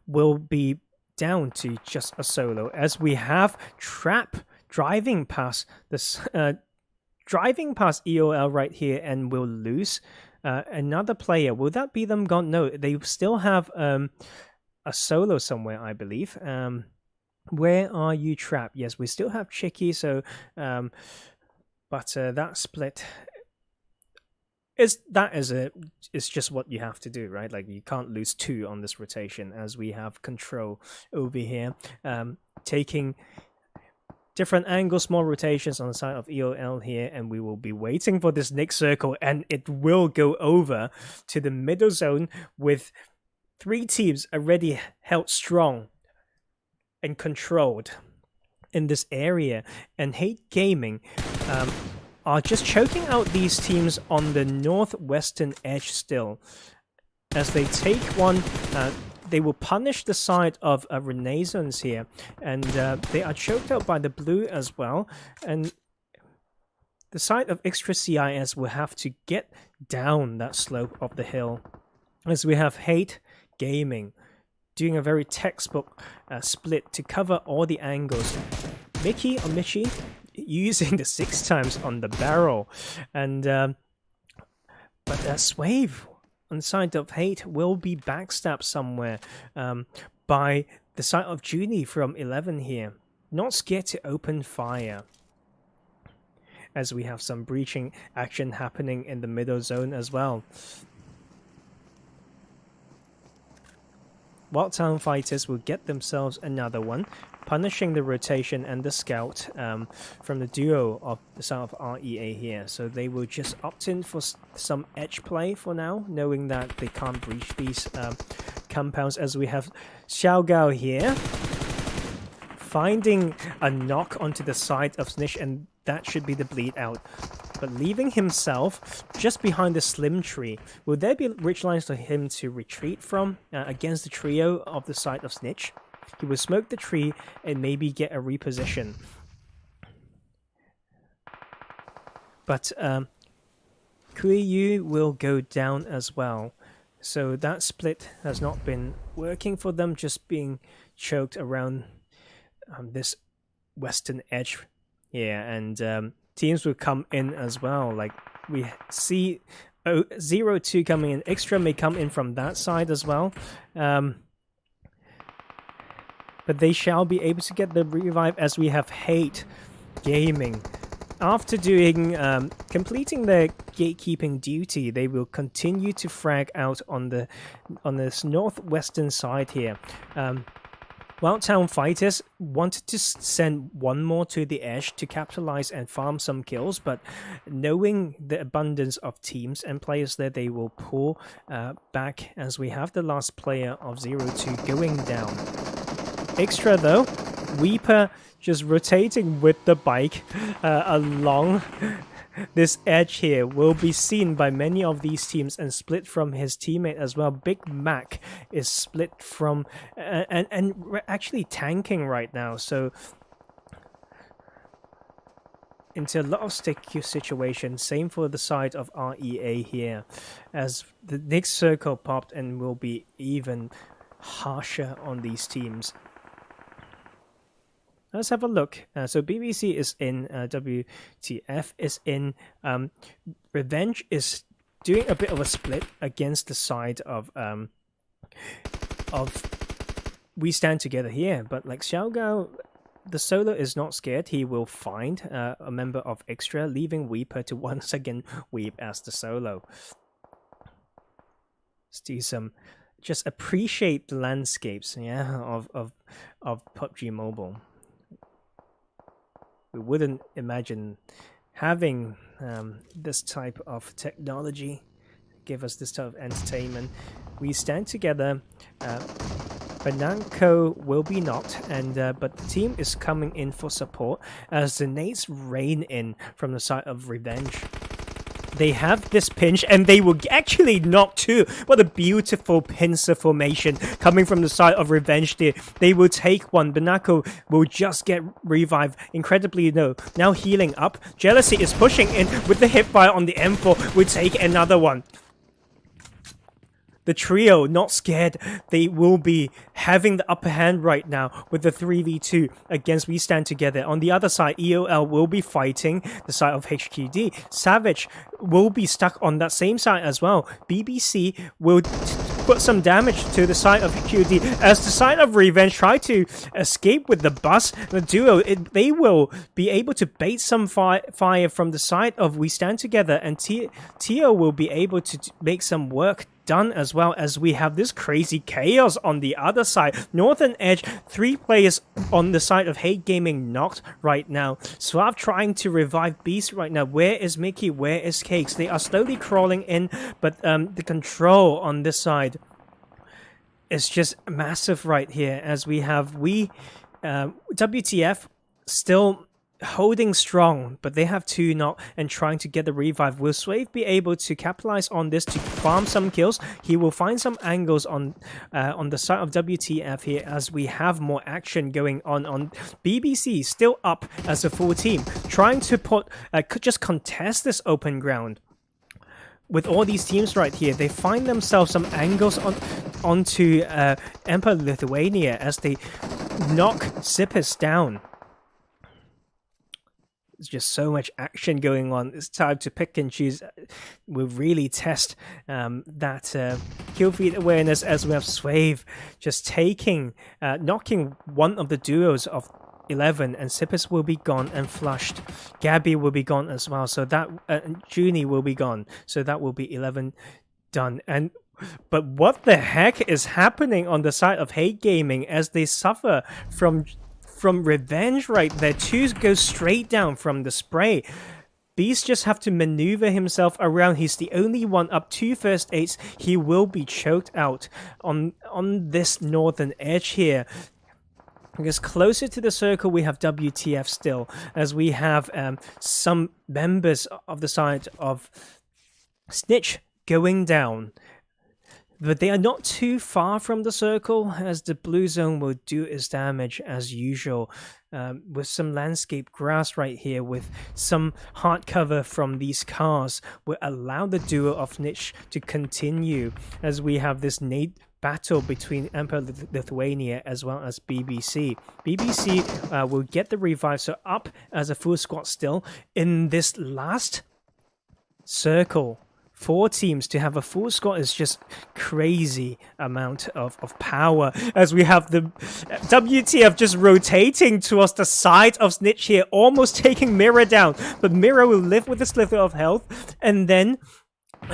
will be down to just a solo, as we have Trap driving past this driving past EOL right here, and will lose another player. Will that be them gone? No, they still have a solo somewhere, I believe. Where are you, Trap? Yes, we still have Chicky, so but that split is just what you have to do, right? Like, you can't lose 2 on this rotation, as we have control over here. taking different angles, small rotations on the side of EOL here, and we will be waiting for this next circle, and it will go over to the middle zone with 3 teams already held strong and controlled in this area, and Hate Gaming are just choking out these teams on the northwestern edge still. As they take one, they will punish the side of Renaissance here, and they are choked out by the blue as well, and the side of ExtraSkills will have to get down that slope of the hill, as we have Hate Gaming doing a very textbook split to cover all the angles. Mickey or Michi using the 6 times on the barrel, and but Swave on the side of Hate will be backstabbed somewhere by the side of Junie from 11 here. Not scared to open fire, as we have some breaching action happening in the middle zone as well. Wildtown Fighters will get themselves another one, punishing the rotation and the scout from the duo of the side of REA here. So they will just opt in for some edge play for now, knowing that they can't breach these compounds, as we have Xiaogao here finding a knock onto the side of SNITCH, and that should be the bleed out. But leaving himself just behind the slim tree. Will there be ridge lines for him to retreat from against the trio of the side of SNITCH? He will smoke the tree and maybe get a reposition. But Kuiyu will go down as well. So that split has not been working for them, just being choked around this western edge here. And teams will come in as well. Like we see ZeroTwo coming in. Extra may come in from that side as well. But they shall be able to get the revive, as we have Hate Gaming. After doing completing their gatekeeping duty, they will continue to frag out on this northwestern side here. Wildtown Fighters wanted to send one more to the edge to capitalize and farm some kills, but knowing the abundance of teams and players there, they will pull back, as we have the last player of ZeroTwo going down. Extra though, Weeper just rotating with the bike along this edge here will be seen by many of these teams and split from his teammate as well. Big Mac is split from and actually tanking right now, so into a lot of sticky situations. Same for the side of REA here, as the next circle popped and will be even harsher on these teams. Let's have a look. So BBC is in, WTF is in, Revenge is doing a bit of a split against the side of We Stand Together here. But like Xiaogao, the solo is not scared. He will find a member of Extra, leaving Weeper to once again weep as the solo. Let's do some, just appreciate the landscapes, yeah, of PUBG Mobile. We wouldn't imagine having this type of technology give us this type of entertainment. We Stand Together. Bananco will be knocked, and but the team is coming in for support as the nades rain in from the side of Revenge. They have this pinch, and they will actually knock too. What a beautiful pincer formation coming from the side of Revenge there. They will take one. Banako will just get revived. Incredibly low. Now healing up. Jealousy is pushing in with the hipfire on the M4. Will take another one. The trio, not scared. They will be having the upper hand right now with the 3v2 against We Stand Together. On the other side, EOL will be fighting the side of HQD. Savage will be stuck on that same side as well. BBC will put some damage to the side of HQD as the side of Revenge try to escape with the bus. The duo, they will be able to bait some fire from the side of We Stand Together, and Tio will be able to make some work done, as well as we have this crazy chaos on the other side. Northern Edge, 3 players on the side of Hate Gaming knocked right now. Slav trying to revive Beast right now. Where is Mickey? Where is Cakes? They are slowly crawling in, but the control on this side is just massive right here, as we have WTF still holding strong, but they have 2 knock and trying to get the revive. Will Swave be able to capitalize on this to farm some kills? He will find some angles on the side of WTF here, as we have more action going on BBC. Still up as a full team, trying to just contest this open ground. With all these teams right here, they find themselves some angles onto EmpireOfLithuania as they knock Sippis down. There's just so much action going on. It's time to pick and choose. We'll really test that kill feed awareness, as we have Swave just knocking one of the duos of 11, and Sippis will be gone and flushed. Gabby will be gone as well, so that Junie will be gone. So that will be 11 done. But what the heck is happening on the side of Hate Gaming as they suffer from revenge right there? 2 go straight down from the spray. Beast just have to maneuver himself around. He's the only one up 2 first aids. He will be choked out on this northern edge here. Because closer to the circle, we have WTF still, as we have some members of the side of Snitch going down. But they are not too far from the circle, as the blue zone will do its damage as usual. With some landscape grass right here, with some hard cover from these cars, will allow the duo of Snitch to continue, as we have this nade battle between EmpireOfLithuania as well as BBC. BBC will get the revive, so up as a full squad still in this last circle. 4 teams to have a full squad is just crazy amount of power, as we have the WTF just rotating towards the side of Snitch here, almost taking Mirror down, but Mirror will live with a slither of health, and then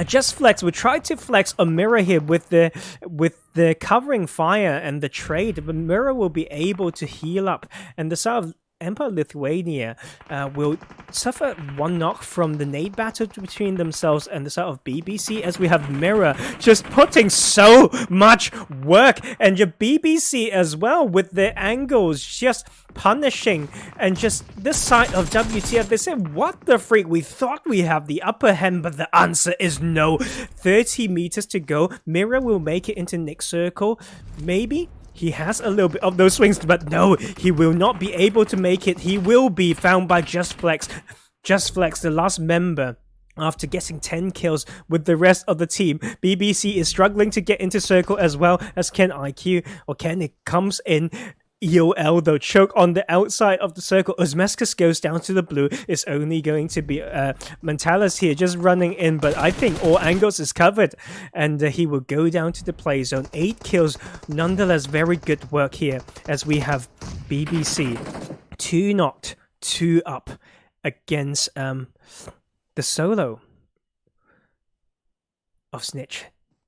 Just Flex will try to flex a Mirror here with the covering fire and the trade, but Mirror will be able to heal up, and the side of EmpireOfLithuania will suffer 1 knock from the nade battle between themselves and the side of BBC, as we have Mirror just putting so much work, and your BBC as well with the angles just punishing, and just this side of WTF, they said, what the freak, we thought we have the upper hand, but the answer is no. 30 meters to go. Mirror will make it into Nick's circle, maybe. He has a little bit of those swings, but no, he will not be able to make it. He will be found by Just Flex. Just Flex, the last member, after getting 10 kills with the rest of the team. BBC is struggling to get into circle as well as Ken IQ, or Ken, it comes in. EOL though, choke on the outside of the circle. Osmescus goes down to the blue. It's only going to be Mentalis here just running in, but I think all angles is covered, and he will go down to the play zone. 8 kills, nonetheless, very good work here, as we have BBC 2 knocked, 2 up against the solo of Snitch.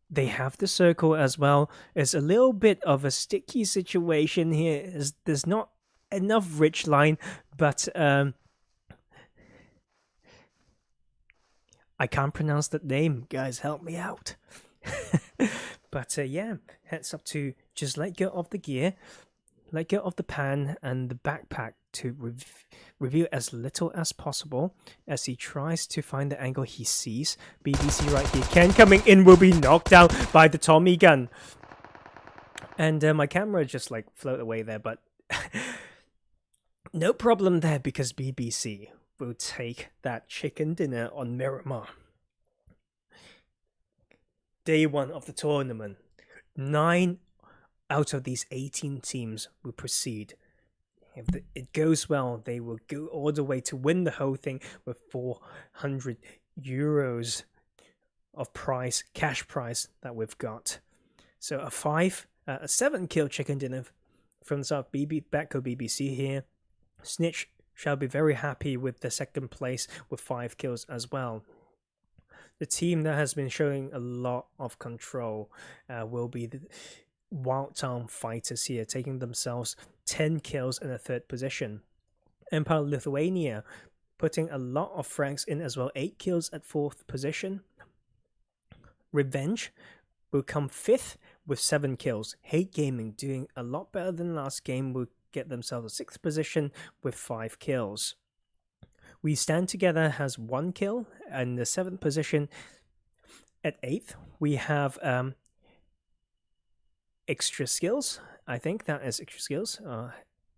They have the circle as well. It's a little bit of a sticky situation here, as there's not enough rich line, but I can't pronounce that name. Guys, help me out. But yeah, heads up to just let go of the gear, let go of the pan and the backpack to reveal as little as possible, as he tries to find the angle he sees. BBC right here. Ken coming in will be knocked down by the Tommy gun. And my camera just like float away there, but no problem there, because BBC will take that chicken dinner on Miramar. Day 1 of the tournament. 9 out of these 18 teams will proceed. If it goes well, they will go all the way to win the whole thing with 400 euros of prize, cash prize that we've got. So a 7 kill chicken dinner from the South BADCO BBC here. Snitch shall be very happy with the second place with 5 kills as well. The team that has been showing a lot of control will be the Wildtown Fighters here, taking themselves 10 kills in a 3rd position. EmpireOfLithuania putting a lot of frags in as well, 8 kills at 4th position. Revenge will come 5th with 7 kills. Hate Gaming doing a lot better than last game, will get themselves a 6th position with 5 kills. WeStayTogheter has 1 kill, and the 7th position. At 8th, we have ExtraSkills. I think that is ExtraSkills,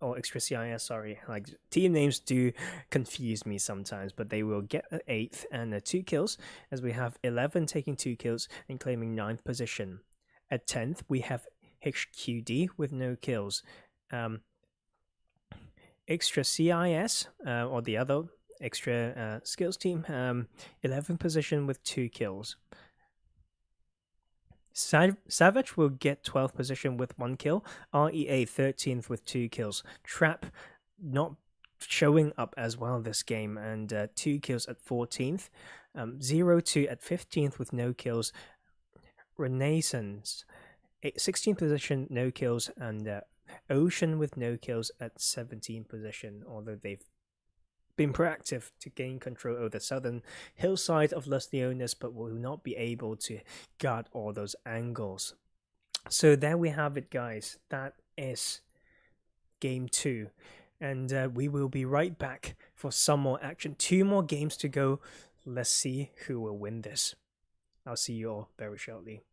or ExtraCIS, sorry. Like, team names do confuse me sometimes, but they will get an 8th and 2 kills, as we have 11 taking 2 kills and claiming 9th position. At 10th, we have HQD with no kills. ExtraCIS, or the other ExtraSkills team, 11th position with 2 kills. Savage will get 12th position with 1 kill. REA 13th with 2 kills. Trap not showing up as well this game, and 2 kills at 14th. ZeroTwo at 15th with no kills. Renaissance 16th position, no kills, and Ocean with no kills at 17th position, although they've been proactive to gain control over the southern hillside of Lithuania, but will not be able to guard all those angles. So there we have it, guys. That is game 2, and we will be right back for some more action. 2 more games to go. Let's see who will win this. I'll see you all very shortly.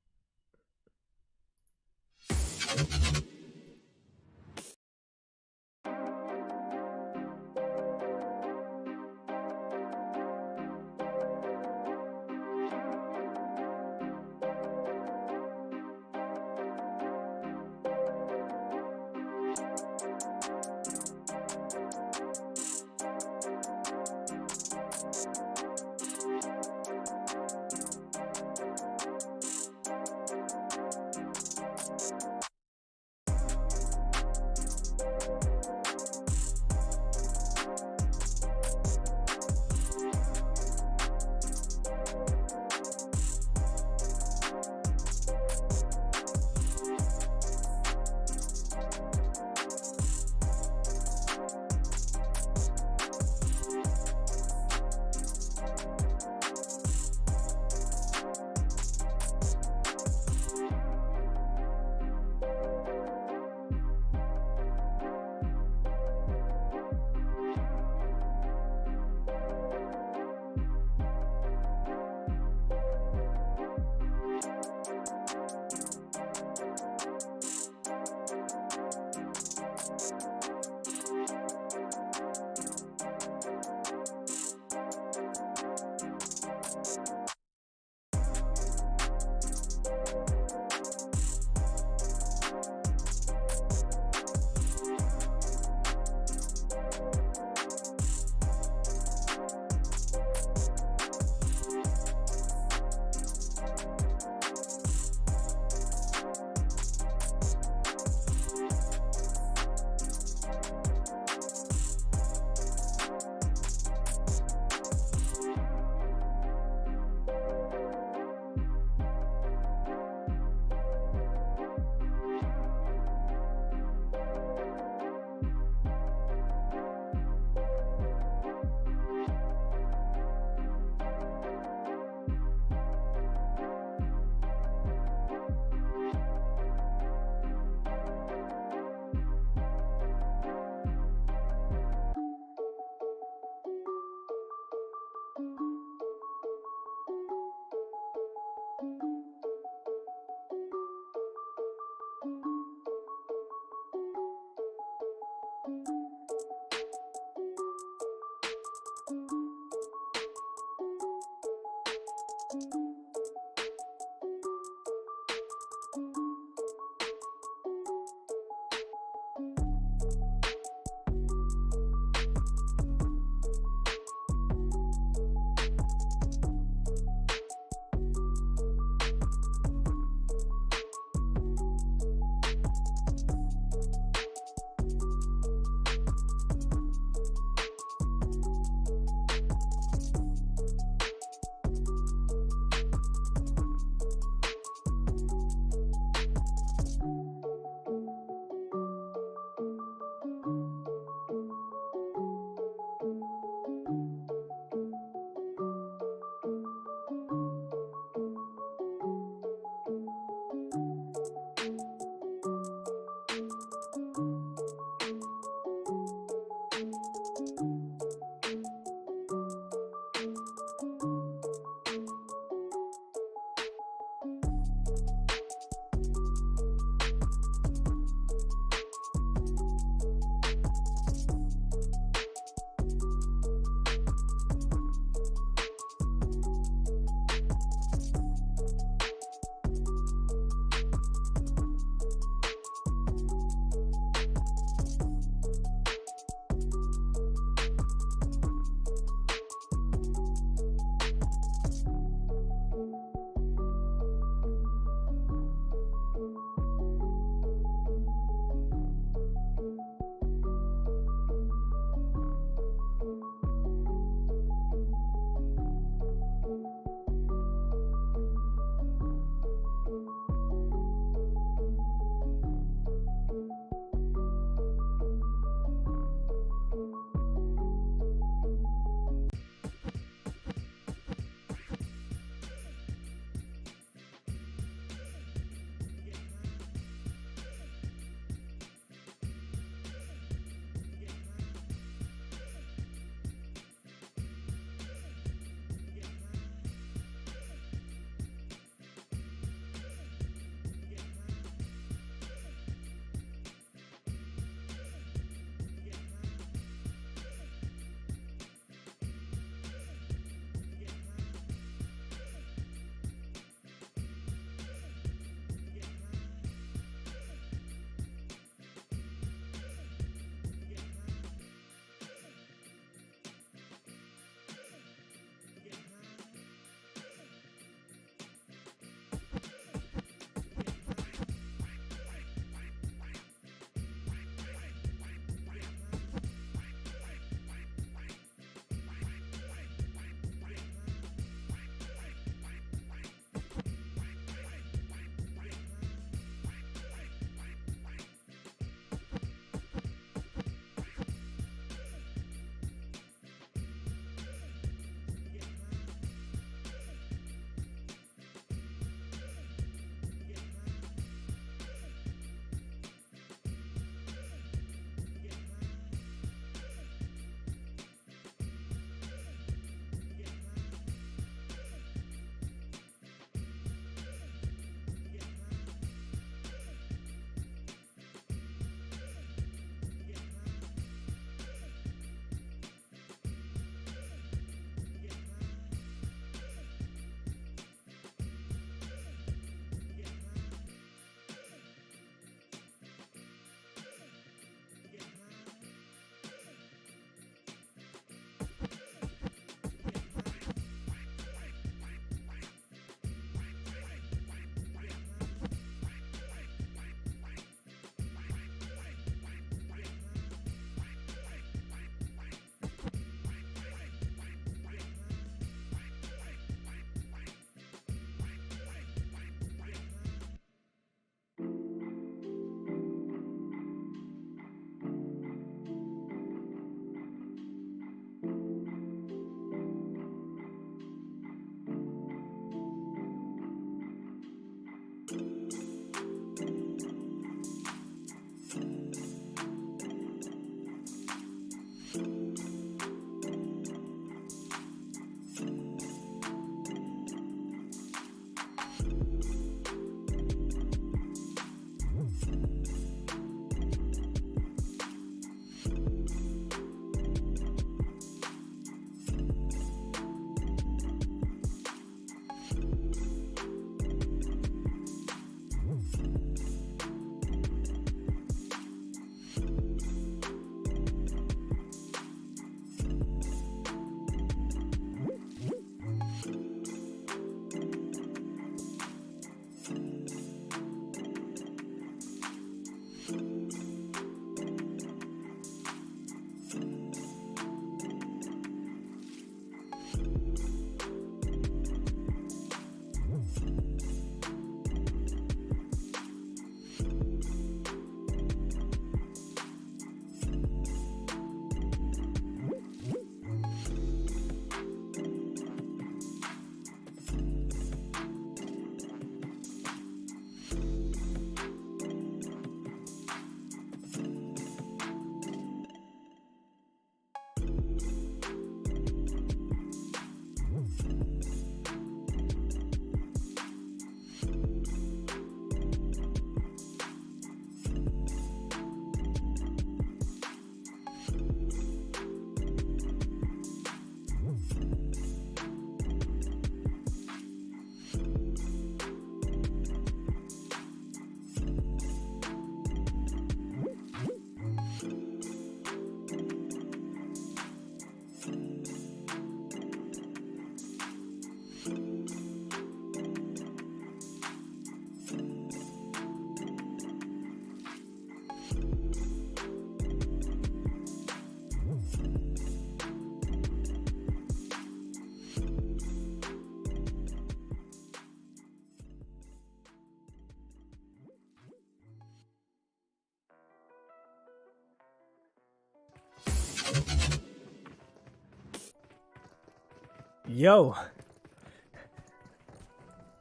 Yo,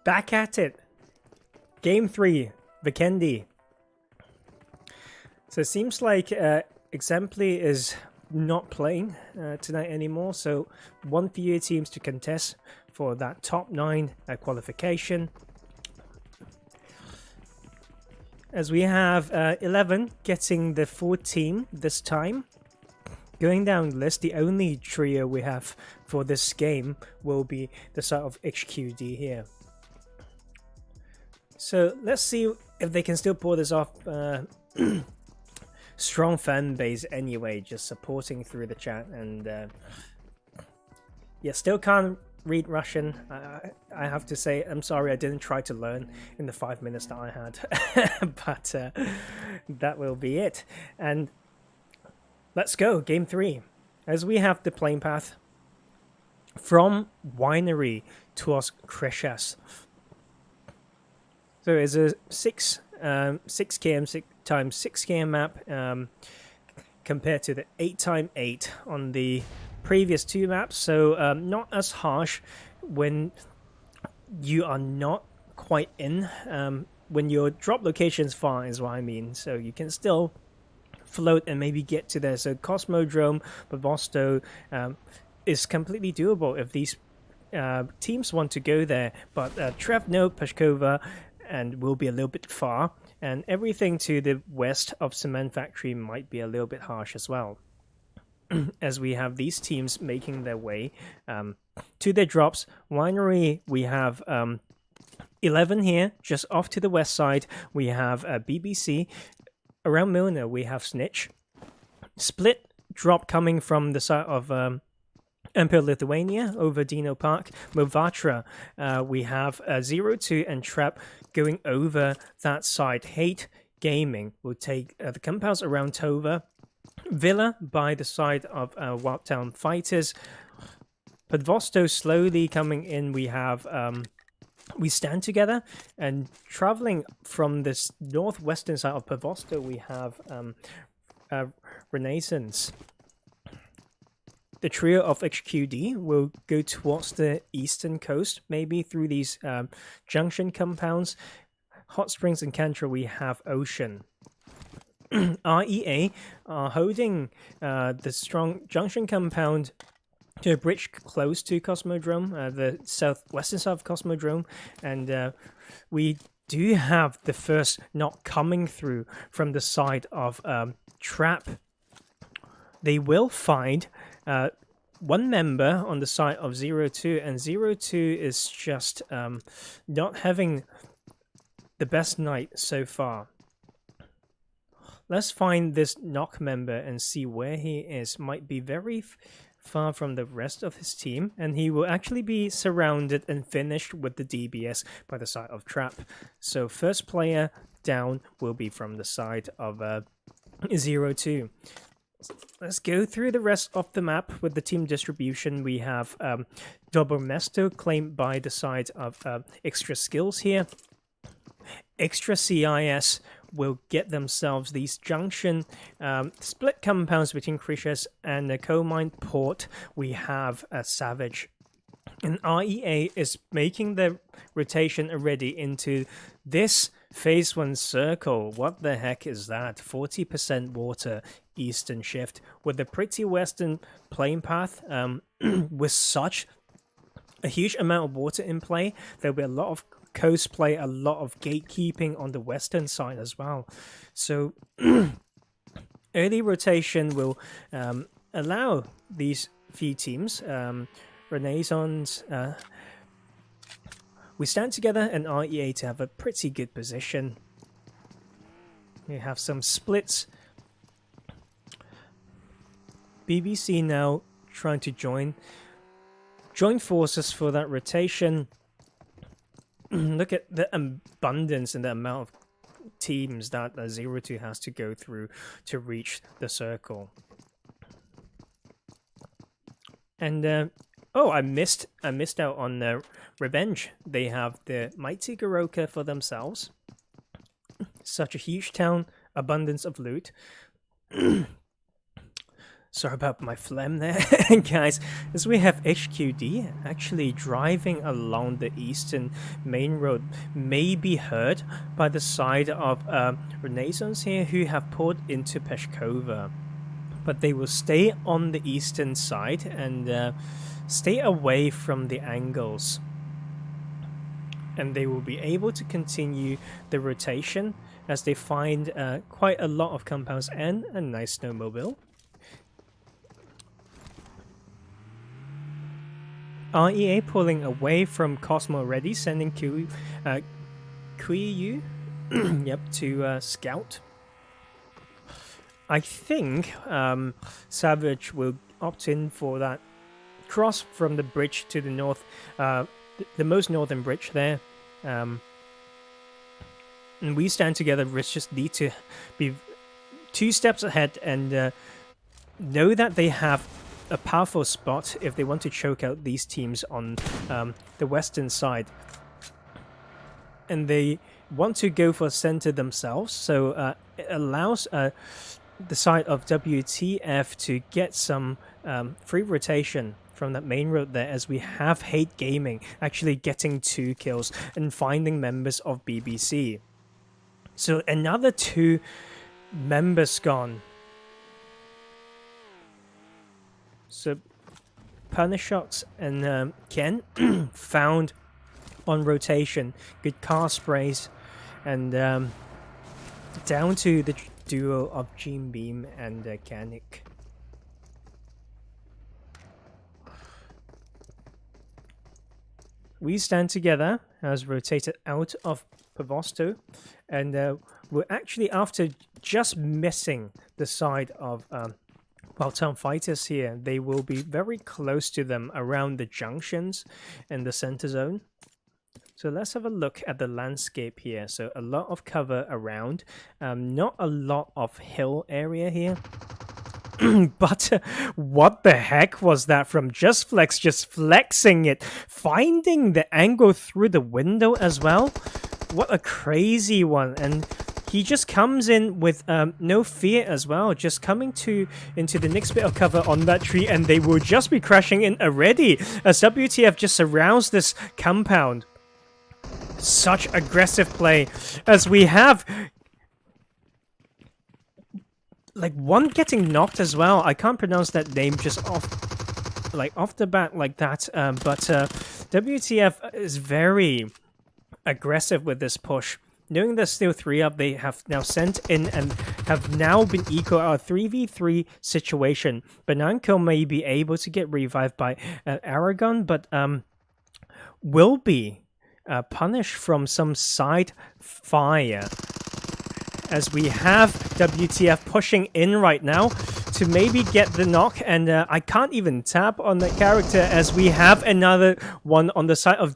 back at it. Game 3, Vikendi. So it seems like Exemply is not playing tonight anymore, so one fewer teams to contest for that top 9 qualification. As we have 11 getting the 14 this time. Going down the list, the only trio we have for this game will be the side of HQD here. So let's see if they can still pull this off. Strong fan base anyway, just supporting through the chat, and yeah, still can't read Russian. I have to say, I'm sorry, I didn't try to learn in the 5 minutes that I had, but that will be it. And let's go, game 3. As we have the playing path from Winery towards Kreshas. So it's a 6 km 6 times 6 km map compared to the 8x8 on the previous 2 maps. So not as harsh when you are not quite in. When your drop location's far is what I mean. So you can still float and maybe get to there. So Cosmodrome, Bavosto is completely doable if these teams want to go there. But Trevno, Pashkova, and will be a little bit far. And everything to the west of Cement Factory might be a little bit harsh as well. As we have these teams making their way to their drops. Winery, we have 11 here, just off to the west side. We have BBC. Around Milner, we have Snitch. Split drop coming from the side of EmpireOfLithuania over Dino Park. Movatra, we have ZeroTwo and Trap going over that side. Hate Gaming will take the compounds around Tova. Villa by the side of Wildtown Fighters. Podvosto slowly coming in. We have We Stand Together, and traveling from this northwestern side of Podvosto, we have Renaissance. The trio of HQD will go towards the eastern coast, maybe through these junction compounds. Hot Springs and Cantrell, we have Ocean. REA are holding the strong junction compound to a bridge close to Cosmodrome, the western side of Cosmodrome, and we do have the first knock coming through from the side of Trap. They will find one member on the side of ZeroTwo, and ZeroTwo is just not having the best night so far. Let's find this knock member and see where he is. Might be very far from the rest of his team, and he will actually be surrounded and finished with the DBS by the side of Trap. So first player down will be from the side of ZeroTwo. Let's go through the rest of the map with the team distribution. We have Double Mesto claimed by the side of ExtraSkills here. ExtraCIS will get themselves these junction split compounds between Krishas and the Coal Mine Port. We have a Savage. And REA is making the rotation already into this Phase 1 circle. What the heck is that? 40% water, eastern shift. With a pretty western plane path, with such a huge amount of water in play, there'll be a lot of coast play, a lot of gatekeeping on the western side as well. So early rotation will allow these few teams, Renaissance, WeStayTogheter and REA to have a pretty good position. We have some splits. BBC now trying to join forces for that rotation. Look at the abundance and the amount of teams that ZeroTwo has to go through to reach the circle. And oh, I missed out on the Revenge. They have the Mighty Goroka for themselves. Such a huge town, abundance of loot. Sorry about my phlegm there, guys. As we have HQD actually driving along the eastern main road, may be heard by the side of Renaissance here, who have poured into Peshkova. But they will stay on the eastern side and stay away from the angles. And they will be able to continue the rotation as they find quite a lot of compounds and a nice snowmobile. REA pulling away from Cosmo already, sending Qiyu yep, to Scout. I think Savage will opt in for that cross from the bridge to the north, the most northern bridge there. And WeStayTogheter. We just need to be 2 steps ahead and know that they have a powerful spot if they want to choke out these teams on the western side. And they want to go for center themselves, so it allows the side of WTF to get some free rotation from that main road there, as we have Hate Gaming actually getting 2 kills and finding members of BBC. So another 2 members gone. So Punishox and Ken found on rotation. Good car sprays, and down to the duo of Gene Beam and Kanik. WeStayTogheter has rotated out of Pavosto, and we're actually, after just missing the side of Wildtown Fighters here, they will be very close to them around the junctions and the center zone. So let's have a look at the landscape here. So a lot of cover around, not a lot of hill area here. But what the heck was that from Just Flex, just flexing it, finding the angle through the window as well? What a crazy one. And he just comes in with no fear as well, just coming into the next bit of cover on that tree, and they will just be crashing in already as WTF just surrounds this compound. Such aggressive play as we have like one getting knocked as well. I can't pronounce that name just off the bat like that. But WTF is very aggressive with this push. Knowing there's still 3 up, they have now sent in and have now been eco our 3v3 situation. Bananko may be able to get revived by Aragon, but will be punished from some side fire. As we have WTF pushing in right now to maybe get the knock, and I can't even tap on the character as we have another one on the side of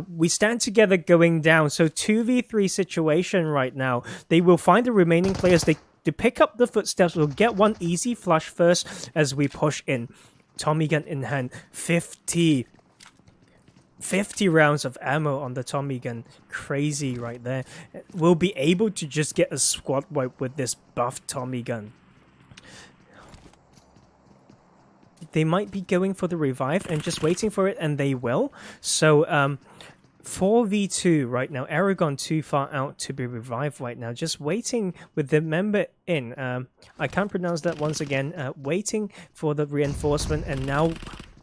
We Stand Together going down. So 2v3 situation right now. They will find the remaining players. They pick up the footsteps. We'll get one easy flush first as we push in. Tommy gun in hand. 50 rounds of ammo on the Tommy gun. Crazy right there. We'll be able to just get a squad wipe with this buffed Tommy gun. They might be going for the revive and just waiting for it, and they will. So 4v2 right now. Aragon too far out to be revived right now. Just waiting with the member in. I can't pronounce that once again. Waiting for the reinforcement, and now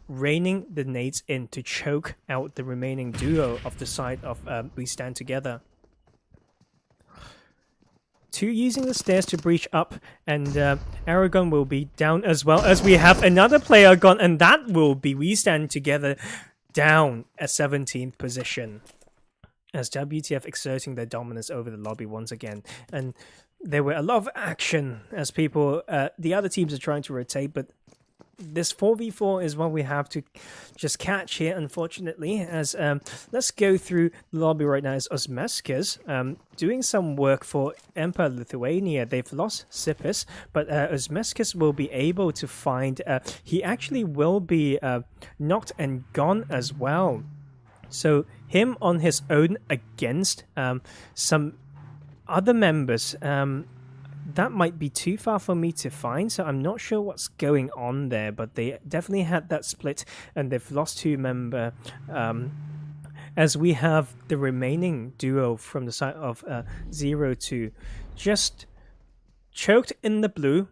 raining the nades in to choke out the remaining duo of the side of We Stand Together. 2 using the stairs to breach up, and Aragon will be down as well, as we have another player gone, and that will be We Stand Together down at 17th position. As WTF exerting their dominance over the lobby once again. And there were a lot of action as people, the other teams are trying to rotate, but this 4v4 is what we have to just catch here, unfortunately. As let's go through the lobby right now. As Osmeskis doing some work for EmpireOfLithuania. They've lost Sipis, but Osmeskis will be able to find. He actually will be knocked and gone as well. So him on his own against some other members. That might be too far for me to find, so I'm not sure what's going on there, but they definitely had that split, and they've lost 2 members. As we have the remaining duo from the side of ZeroTwo just choked in the blue.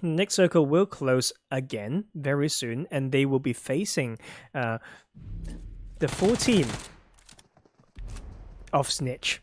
Next circle will close again very soon, and they will be facing the full team of Snitch.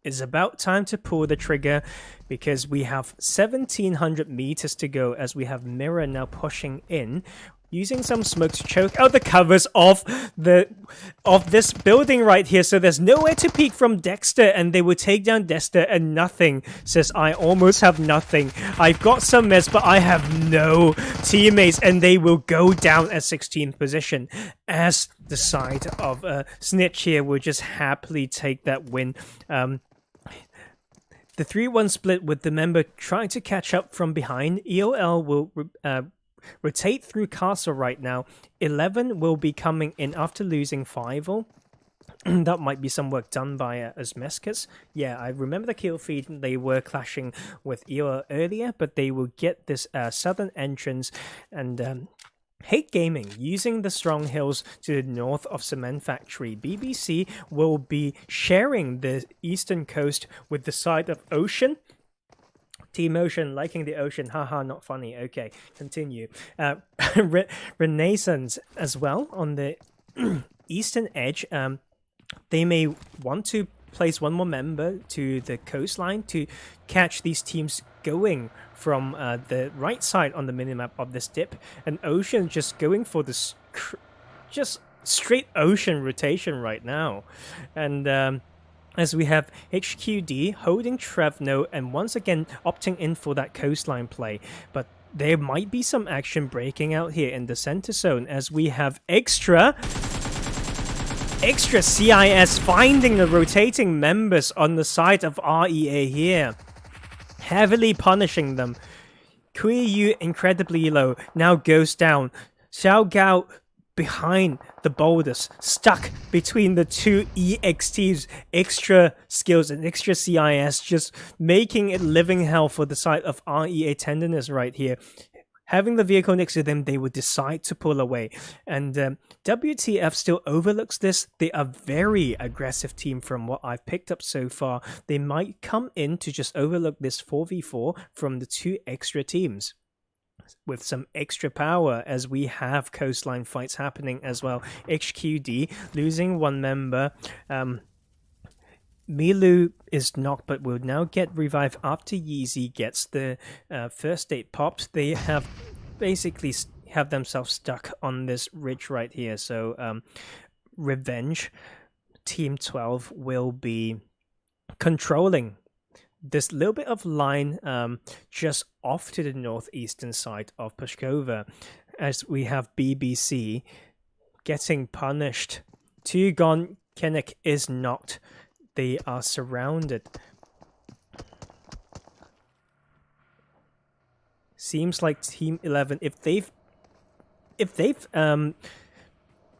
It's about time to pull the trigger, because we have 1700 meters to go, as we have Mirror now pushing in, using some smoke to choke out the covers of this building right here. So there's nowhere to peek from Dexter, and they will take down Dexter, and nothing says I almost have nothing. I've got some meds, but I have no teammates, and they will go down at 16th position, as the side of Snitch here will just happily take that win. The 3-1 split with the member trying to catch up from behind. EOL will rotate through Castle right now. 11 will be coming in after losing 5. That might be some work done by Osmeskis. Yeah, I remember the kill feed. They were clashing with EOL earlier, but they will get this southern entrance, and Hate Gaming using the strong hills to the north of Cement Factory. BBC will be sharing the eastern coast with the side of Ocean. Team Ocean liking the ocean. Haha, not funny. Okay, continue. Renaissance as well on the eastern edge. They may want to place one more member to the coastline to catch these teams going from the right side on the minimap of this dip, and Ocean just going for this just straight Ocean rotation right now. And as we have HQD holding Trevno and once again opting in for that coastline play, but there might be some action breaking out here in the center zone, as we have ExtraSkills finding the rotating members on the side of REA here, heavily punishing them. Kuiyu incredibly low, now goes down. Xiao Gao behind the boulders, stuck between the 2 EXTs, ExtraSkills and ExtraSkills, just making it living hell for the side of REA Tender NESS right here. having the vehicle next to them, they would decide to pull away. And WTF still overlooks this. They are a very aggressive team from what I've picked up so far. They might come in to just overlook this 4v4 from the 2 extra teams with some extra power, as we have coastline fights happening as well. HQD losing 1 member. Milu is knocked, but will now get revived after Yeezy gets the first aid popped. They have basically have themselves stuck on this ridge right here. So Revenge, Team 12 will be controlling this little bit of line just off to the northeastern side of Pushkova, as we have BBC getting punished. 2 gone, Kennick is knocked. They are surrounded. Seems like Team 11, if they've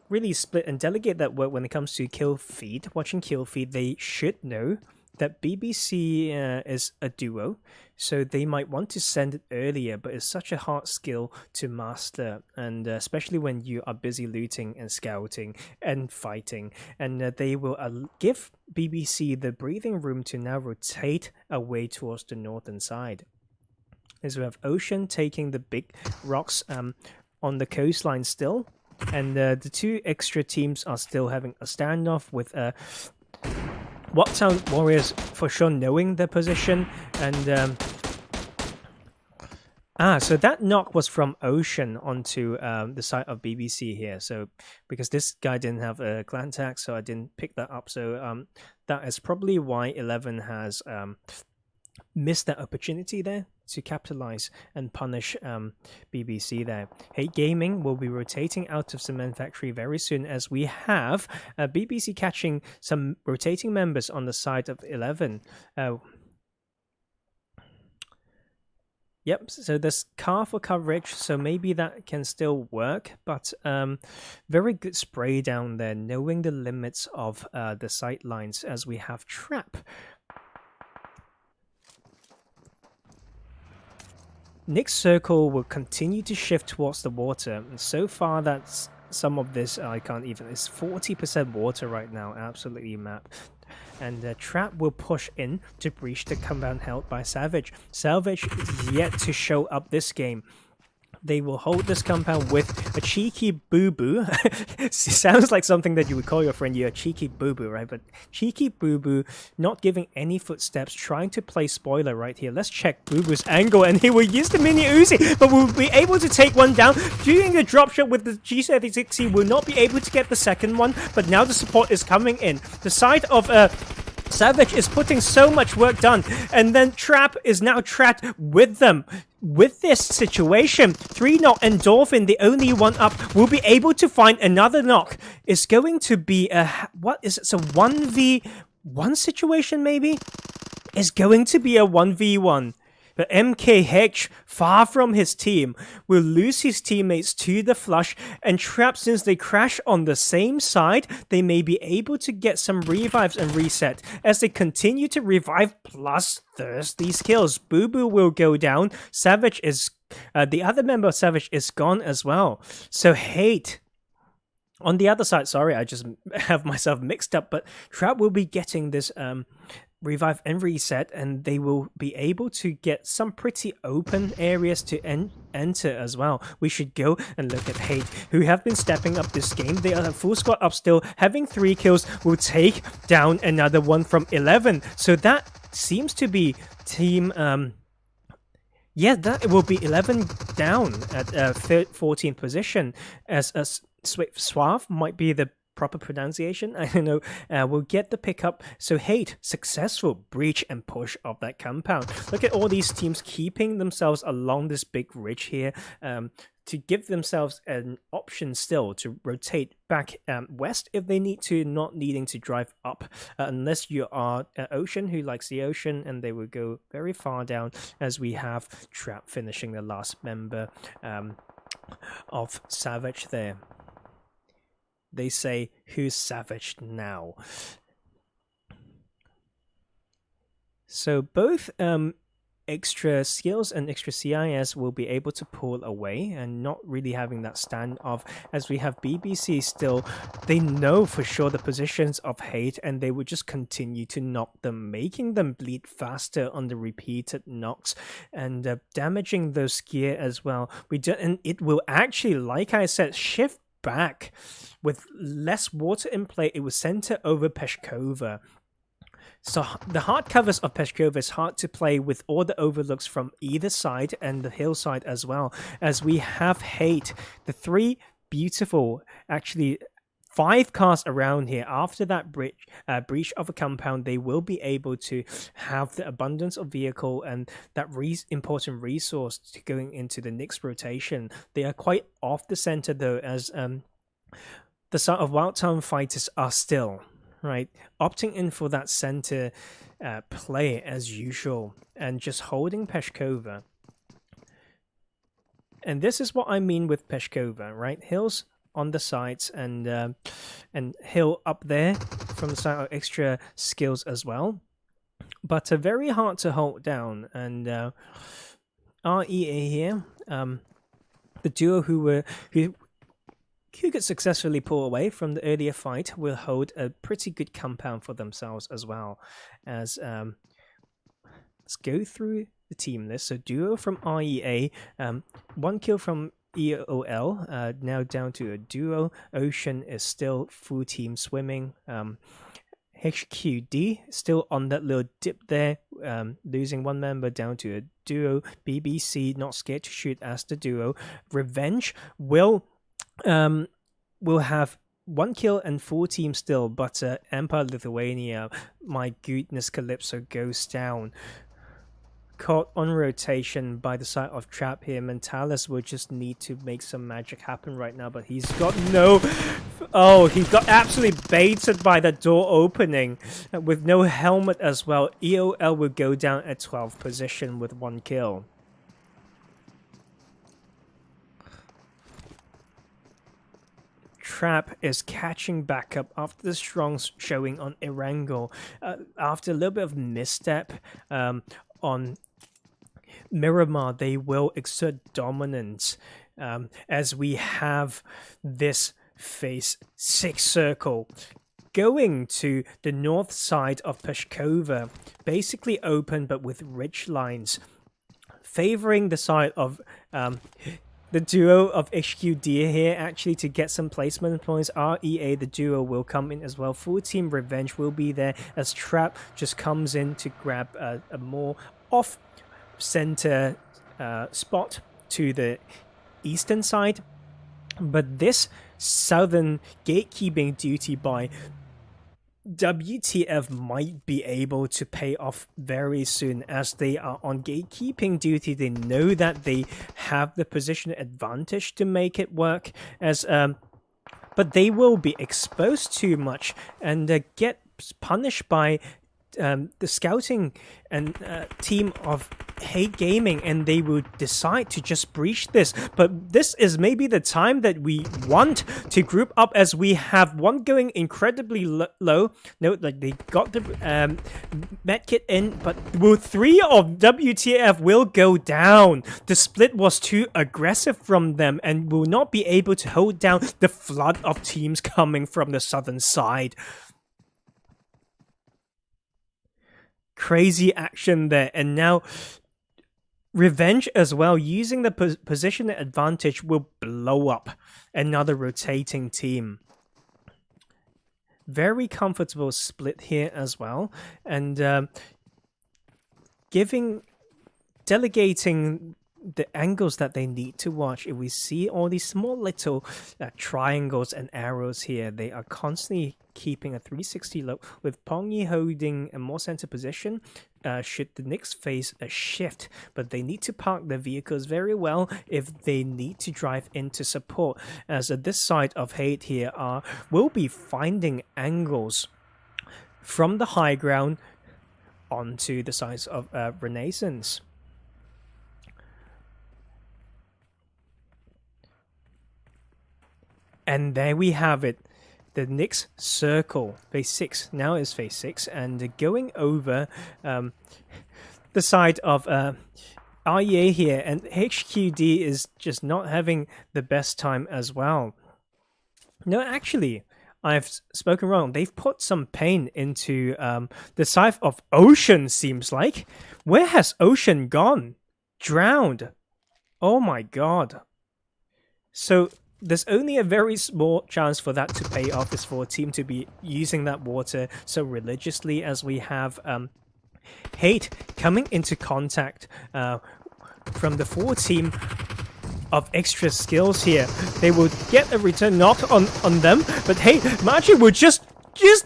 really split and delegate that work when it comes to kill feed, watching kill feed, they should know that BBC is a duo, so they might want to send it earlier, but it's such a hard skill to master, and especially when you are busy looting and scouting and fighting, and they will give BBC the breathing room to now rotate away towards the northern side. As we have Ocean taking the big rocks on the coastline still, and the 2 extra teams are still having a standoff with Whattown Warriors for sure knowing their position, and so that knock was from Ocean onto the side of BBC here. So because this guy didn't have a clan tag, so I didn't pick that up. So that is probably why 11 has missed that opportunity there to capitalize and punish BBC there. Hate Gaming will be rotating out of Cement Factory very soon, as we have BBC catching some rotating members on the side of 11. Yep, so there's car for coverage, so maybe that can still work, but very good spray down there, knowing the limits of the sight lines, as we have Trap. Nick's circle will continue to shift towards the water, and so far that's some of this, I can't even, it's 40% water right now, absolutely map. And Trap will push in to breach the compound held by Savage. Savage is yet to show up this game. They will hold this compound with a cheeky boo-boo. Sounds like something that you would call your friend. You're a cheeky boo-boo, right? But cheeky boo-boo, not giving any footsteps, trying to play spoiler right here. Let's check boo-boo's angle, and he will use the mini Uzi, but will be able to take one down. Doing the drop shot with the G36, he will not be able to get the second one, but now the support is coming in. The side of Savage is putting so much work done, and then Trap is now trapped with them. With this situation, 3 knock and Dolphin, the only one up, will be able to find another knock. It's going to be a, what is it? It's a 1v1 situation, maybe? It's going to be a 1v1. But MKH, far from his team, will lose his teammates to the flush, and Trap, since they crash on the same side, they may be able to get some revives and reset as they continue to revive plus thirst these kills. Boo Boo will go down. Savage is, the other member of Savage is gone as well. So Hate on the other side, sorry, I just have myself mixed up, but Trap will be getting this revive and reset, and they will be able to get some pretty open areas to enter as well. We should go and look at Hate, who have been stepping up this game. They are full squad up still, having 3 kills, will take down another one from 11. So that seems to be team yeah, that will be 11 down at 14th position, as Suave might be the proper pronunciation, I don't know, will get the pickup. So Hate, successful breach and push of that compound. Look at all these teams keeping themselves along this big ridge here, to give themselves an option still to rotate back west if they need to, not needing to drive up, unless you are Ocean, who likes the ocean, and they will go very far down, as we have Trap finishing the last member of Savage there. They say, who's Savage now? So both ExtraSkills and ExtraCIS will be able to pull away and not really having that standoff, as we have BBC still. They know for sure the positions of Hate, and they would just continue to knock them, making them bleed faster on the repeated knocks and damaging those gear as well. And it will actually, like I said, shift back with less water in play. It will center over Peshkova. So the hard covers of Peshkova is hard to play with all the overlooks from either side and the hillside as well, as we have Hate. The 3 beautiful, actually 5 cars around here. After that breach of a compound, they will be able to have the abundance of vehicle and that important resource to going into the next rotation. They are quite off the center though, as the sort of Wild Town fighters are still opting in for that center play as usual and just holding Peshkova. And this is what I mean with Peshkova, right? Hills on the sides and hill up there from the side of ExtraSkills as well, but very hard to hold down. And REA here, the duo who could successfully pull away from the earlier fight, will hold a pretty good compound for themselves as well. As let's go through the team list. So duo from REA, 1 kill from EOL, now down to a duo. Ocean is still full team swimming. HQD still on that little dip there, losing 1 member down to a duo. BBC not scared to shoot as the duo. Revenge will have 1 kill and full team still, but EmpireOfLithuania, my goodness, Calypso goes down. Caught on rotation by the side of Trap here. Mentalis will just need to make some magic happen right now, but he's got no... Oh, he got absolutely baited by the door opening with no helmet as well. EOL will go down at 12th position with 1 kill. Trap is catching back up after the strong showing on Erangel. After a little bit of misstep on Miramar, they will exert dominance as we have this phase 6 circle going to the north side of Peshkova, basically open but with ridge lines, favoring the side of the duo of HQD here, actually, to get some placement points. REA, the duo, will come in as well. Full team Revenge will be there as Trap just comes in to grab a more off-center spot to the eastern side. But this southern gatekeeping duty by WTF might be able to pay off very soon, as they are on gatekeeping duty. They know that they have the position advantage to make it work, as but they will be exposed too much and get punished by the scouting and team of Hate Gaming, and they will decide to just breach this. But this is maybe the time that we want to group up, as we have one going incredibly low. Note that they got the medkit in, but 3 of WTF will go down. The split was too aggressive from them and will not be able to hold down the flood of teams coming from the southern side. Crazy action there, and now Revenge as well, using the position advantage, will blow up another rotating team. Very comfortable split here as well, and delegating the angles that they need to watch. If we see all these small little triangles and arrows here, they are constantly keeping a 360 look, with Pongi holding a more center position should the next phase a shift. But they need to park their vehicles very well if they need to drive into support, as this side of Hate here will be finding angles from the high ground onto the sides of Renaissance. And there we have it. The next circle, phase 6, now is phase 6, and going over the side of REA here, and HQD is just not having the best time as well. No, actually, I've spoken wrong. They've put some pain into the side of Ocean, seems like. Where has Ocean gone? Drowned. Oh my god. So there's only a very small chance for that to pay off, is for a team to be using that water so religiously, as we have Hate coming into contact from the 4 team of ExtraSkills here. They will get a return knock on them, but hey, Machi will just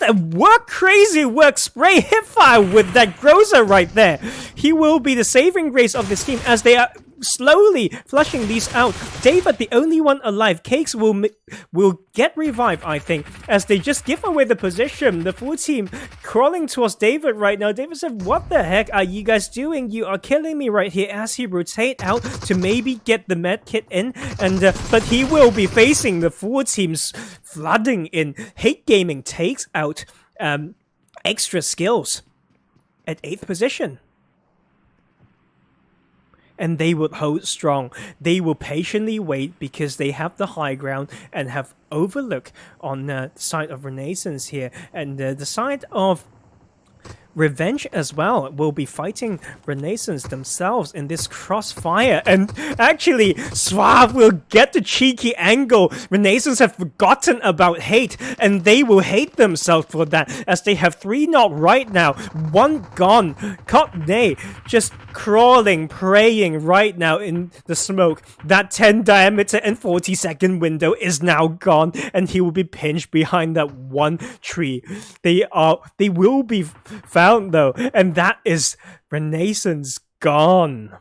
a crazy work spray hip fire with that Groza right there. He will be the saving grace of this team as they are slowly flushing these out. David, the only one alive. Cakes will get revived, I think, as they just give away the position. The full team crawling towards David right now. David said, what the heck are you guys doing? You are killing me right here, as he rotate out to maybe get the med kit in, and but he will be facing the full teams flooding in. Hate Gaming takes out ExtraSkills at 8th position. And they will hold strong. They will patiently wait because they have the high ground and have overlook on the side of Renaissance here. And the side of Revenge as well will be fighting Renaissance themselves in this crossfire. And actually, Suave will get the cheeky angle. Renaissance have forgotten about Hate, and they will hate themselves for that, as they have 3 knock right now. 1 gone. Cockney just crawling, praying right now in the smoke. That 10 diameter and 40-second window is now gone, and he will be pinched behind that 1 tree. They will be found though, and that is Renaissance gone.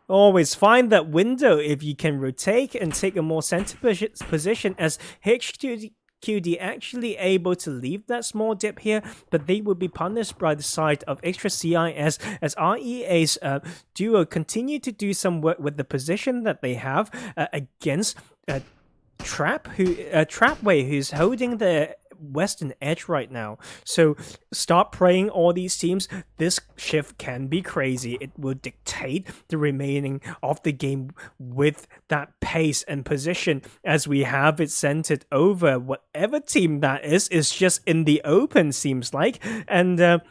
Always find that window if you can rotate and take a more center position, as HQD actually able to leave that small dip here, but they will be punished by the side of ExtraSkills as REA's duo continue to do some work with the position that they have against Trapway, who's holding the western edge right now. So start praying, all these teams. This shift can be crazy. It will dictate the remaining of the game with that pace and position, as we have it centered over whatever team that is just in the open, seems like. And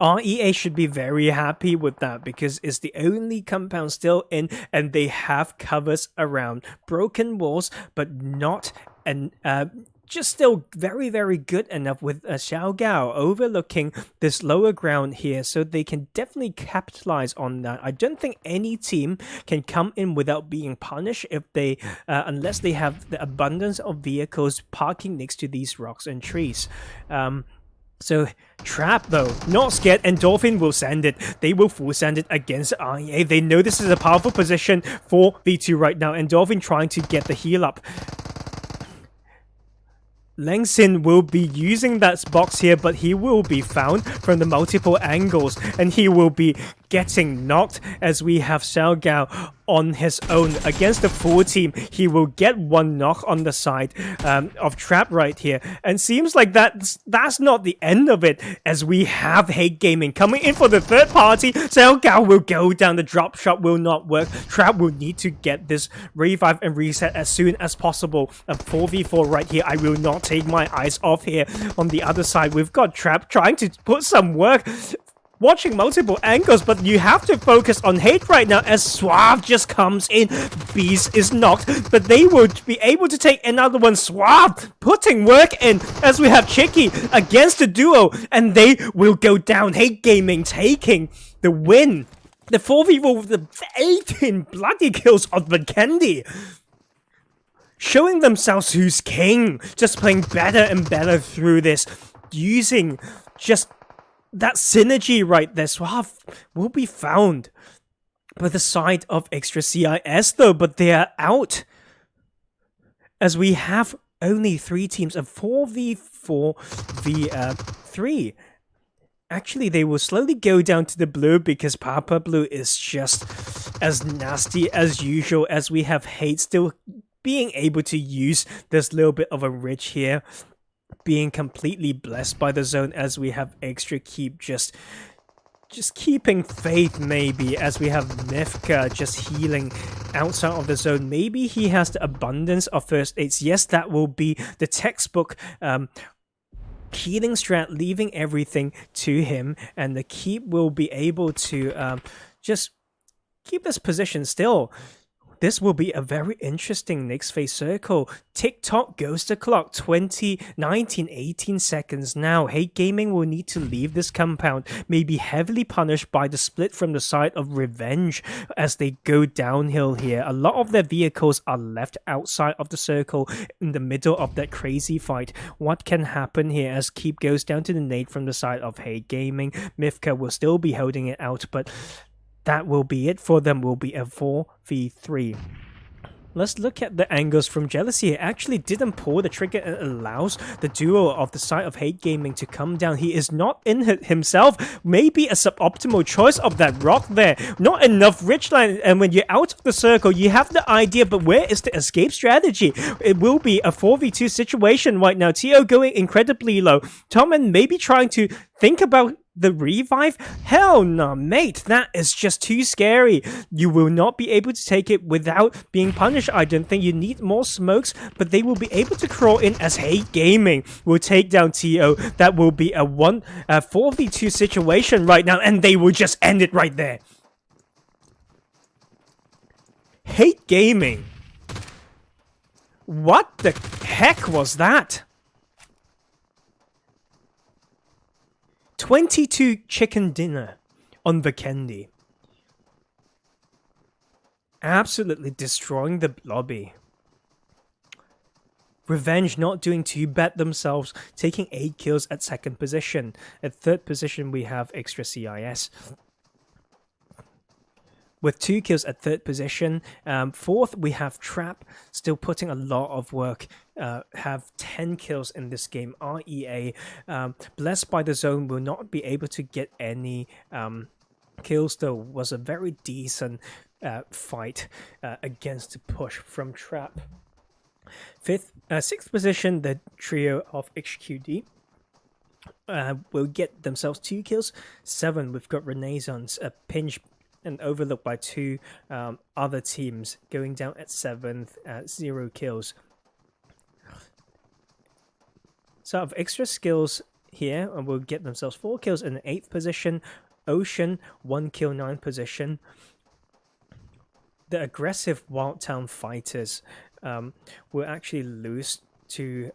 REA should be very happy with that, because it's the only compound still in, and they have covers around. Broken walls, but not just still very, very good enough with Xiao Gao overlooking this lower ground here, so they can definitely capitalize on that. I don't think any team can come in without being punished if they, unless they have the abundance of vehicles parking next to these rocks and trees. So Trap though, not scared, and Dolphin will send it. They will full send it against REA. They know this is a powerful position for V2 right now, and Dolphin trying to get the heal up. Lengsin will be using that box here, but he will be found from the multiple angles, and he will be getting knocked, as we have Xiao Gao on his own against the full team. He will get 1 knock on the side of Trap right here, and seems like that's not the end of it, as we have Hate Gaming coming in for the 3rd party. Xiao Gao will go down, the drop shot will not work. Trap will need to get this revive and reset as soon as possible. A 4v4 right here. I will not take my eyes off here. On the other side, we've got Trap trying to put some work, watching multiple angles, but you have to focus on Hate right now, as Suave just comes in. Beast is knocked, but they will be able to take another one. Suave putting work in, as we have Chicky against the duo, and they will go down. Hate Gaming taking the win. The 4v4 with the 18 bloody kills of Vikendi, showing themselves who's king, just playing better and better through this, using just that synergy right there. Suave will be found by the side of ExtraSkills though, but they are out, as we have only 3 teams of 4v4 v3. Actually, they will slowly go down to the blue, because Papa Blue is just as nasty as usual, as we have Hate still being able to use this little bit of a ridge here. being completely blessed by the zone, as we have Extra keep just keeping faith, maybe, as we have Mifka just healing outside of the zone. Maybe he has the abundance of first aids. Yes, that will be the textbook healing strat, leaving everything to him, and the keep will be able to just keep this position still. This will be a very interesting next phase circle. TikTok goes the clock, 20, 19, 18 seconds now. Hate Gaming will need to leave this compound, may be heavily punished by the split from the side of Revenge as they go downhill here. A lot of their vehicles are left outside of the circle in the middle of that crazy fight. What can happen here as Keep goes down to the nade from the side of Hate Gaming? Mifka will still be holding it out, but that will be it for them. Will be a 4v3. Let's look at the angles from Jealousy. He actually didn't pull the trigger and allows the duo of the side of Hate Gaming to come down. He is not in it himself. Maybe a suboptimal choice of that rock there. Not enough ridgeline, and when you're out of the circle, you have the idea, but where is the escape strategy? It will be a 4v2 situation right now. Tio going incredibly low. Tommen maybe trying to think about the revive? Hell no, mate. That is just too scary. You will not be able to take it without being punished. I don't think you need more smokes, but they will be able to crawl in as Hate Gaming will take down TO. That will be a 4v2 situation right now, and they will just end it right there. Hate Gaming. What the heck was that? 22 chicken dinner on Vikendi. Absolutely destroying the lobby. Revenge not doing too bad themselves, taking 8 kills at second position. At third position we have ExtraSkills with 2 kills at third position. Fourth we have Trap, still putting a lot of work. Have 10 kills in this game. REA, blessed by the zone, will not be able to get any kills, though. Was a very decent fight against the push from Trap. Sixth position, the trio of HQD will get themselves 2 kills. 7, we've got Renaissance, a pinch and overlooked by 2 other teams, going down at 7th at 0 kills. So of ExtraSkills here, and will get themselves 4 kills in the 8th position. Ocean, 1 kill, 9th position. The aggressive Wild Town Fighters will actually lose to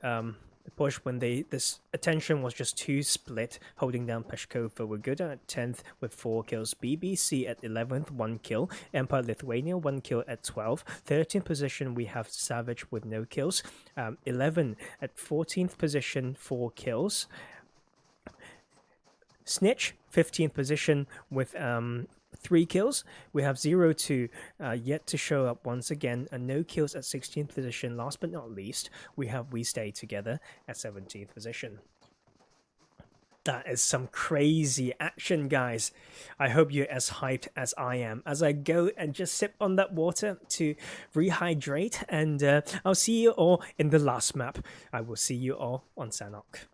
the push when this attention was just too split, holding down Peshkova. We're good at 10th with 4 kills. BBC at 11th, 1 kill. EmpireOfLithuania, 1 kill at 12th. 13th position we have Savage with no kills. 11 at 14th position, 4 kills. Snitch, 15th position with 3 kills. We have ZeroTwo yet to show up once again, and no kills at 16th position. Last but not least, we have WeStayTogheter at 17th position. That is some crazy action, guys. I hope you're as hyped as I am as I go and just sip on that water to rehydrate, and I'll see you all in the last map. I will see you all on Sanhok.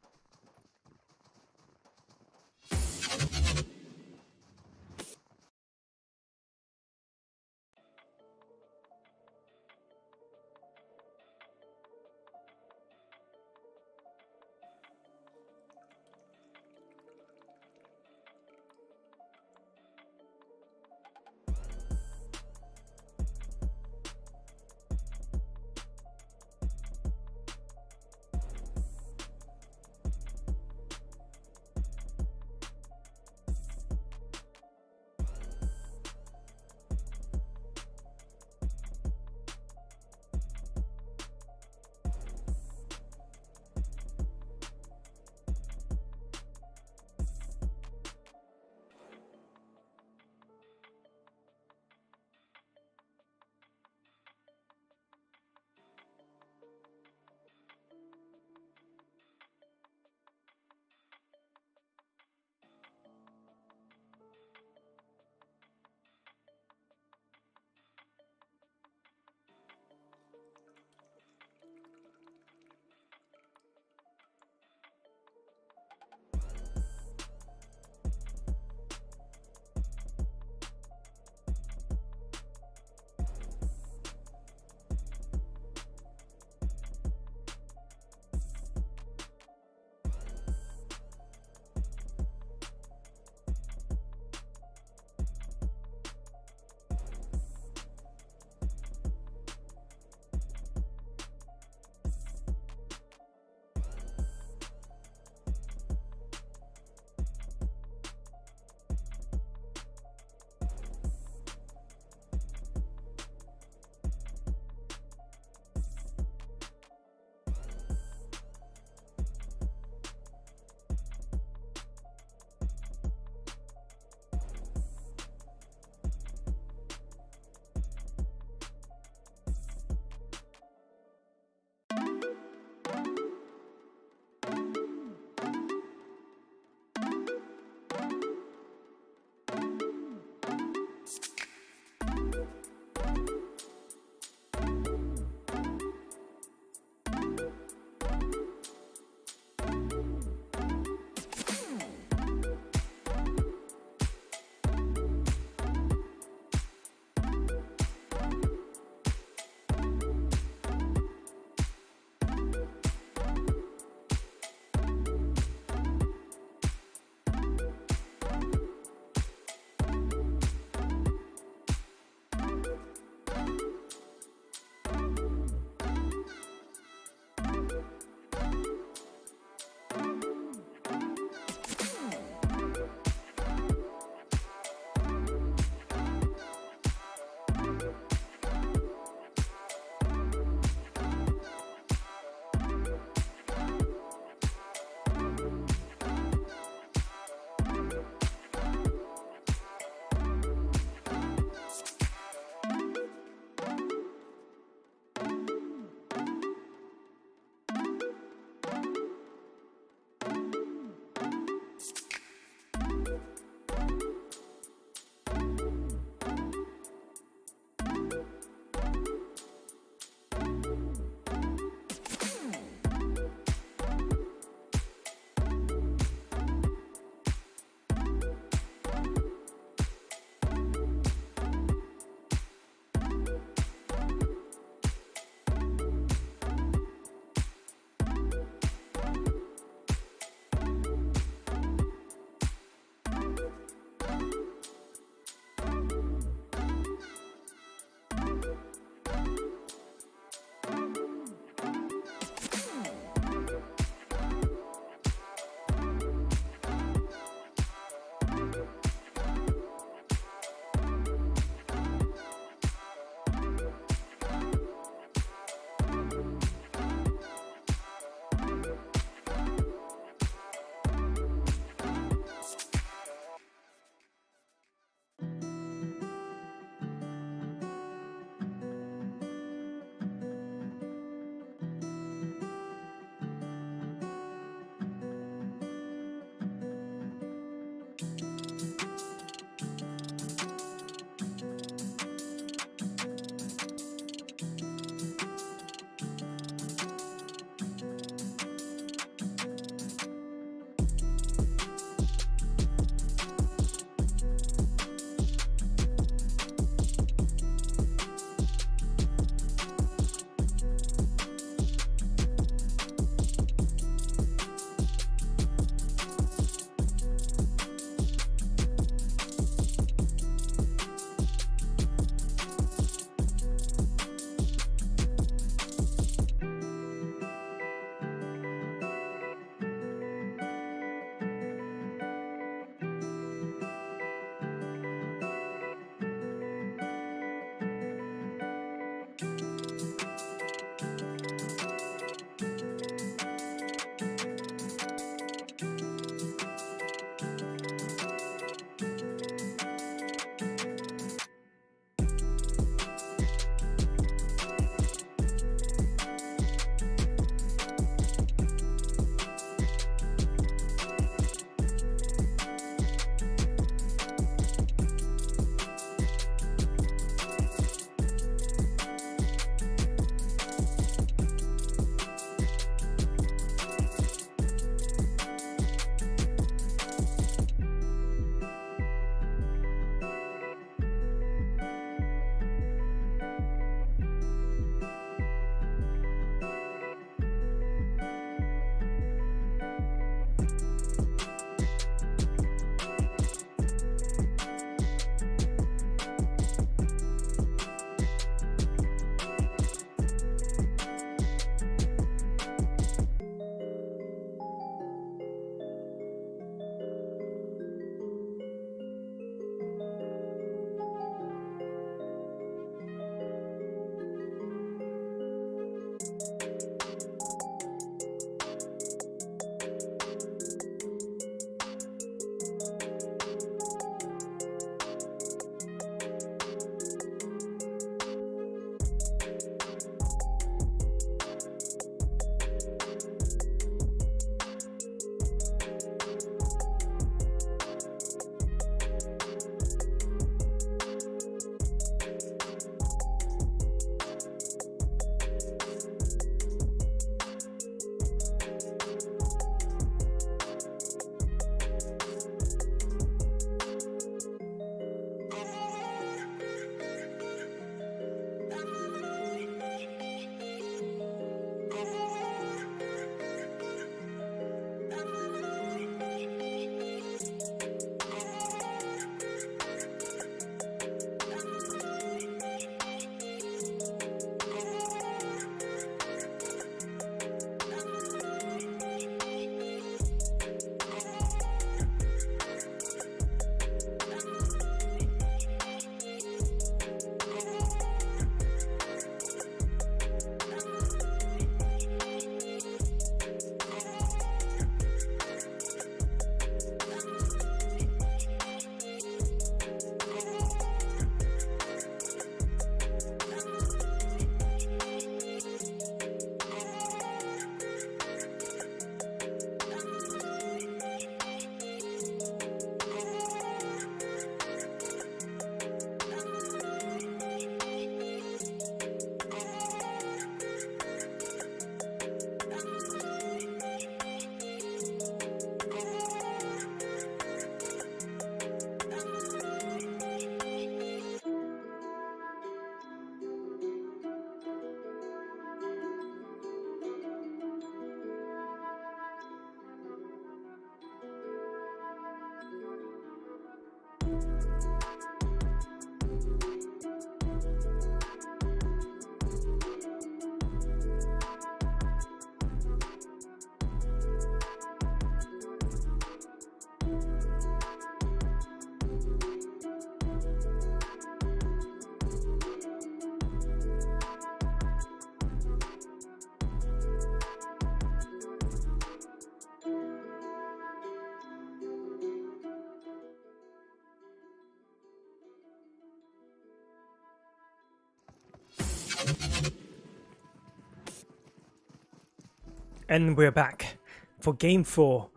And we're back for Game 4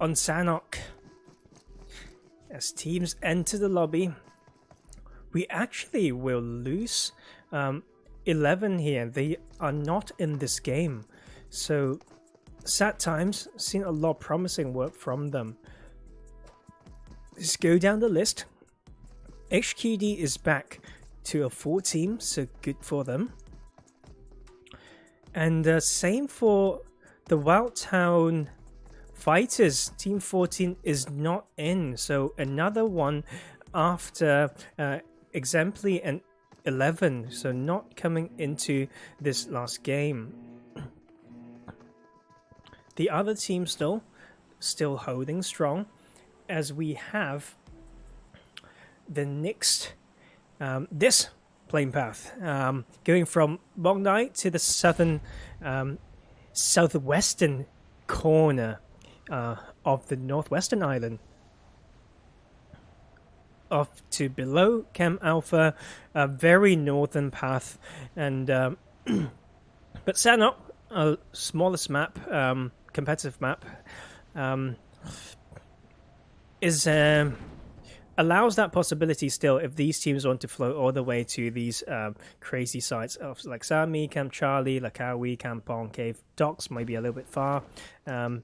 on Sanhok. As teams enter the lobby, we actually will lose 11 here. They are not in this game. So, sad times. Seen a lot of promising work from them. Let's go down the list. HQD is back to a 4 team, so good for them. And same for the Wildtown Fighters. Team 14 is not in, so another one after Exemply and 11, so not coming into this last game. The other team still holding strong, as we have the next this playing path, going from Mognai to the southwestern corner of the northwestern island, off to below Camp Alpha, a very northern path, and but Sanhok, a smallest map, competitive map, is allows that possibility still if these teams want to float all the way to these crazy sites of like Sami, Camp Charlie, Lakawi, Camp Pong, Cave. Docks might be a little bit far. But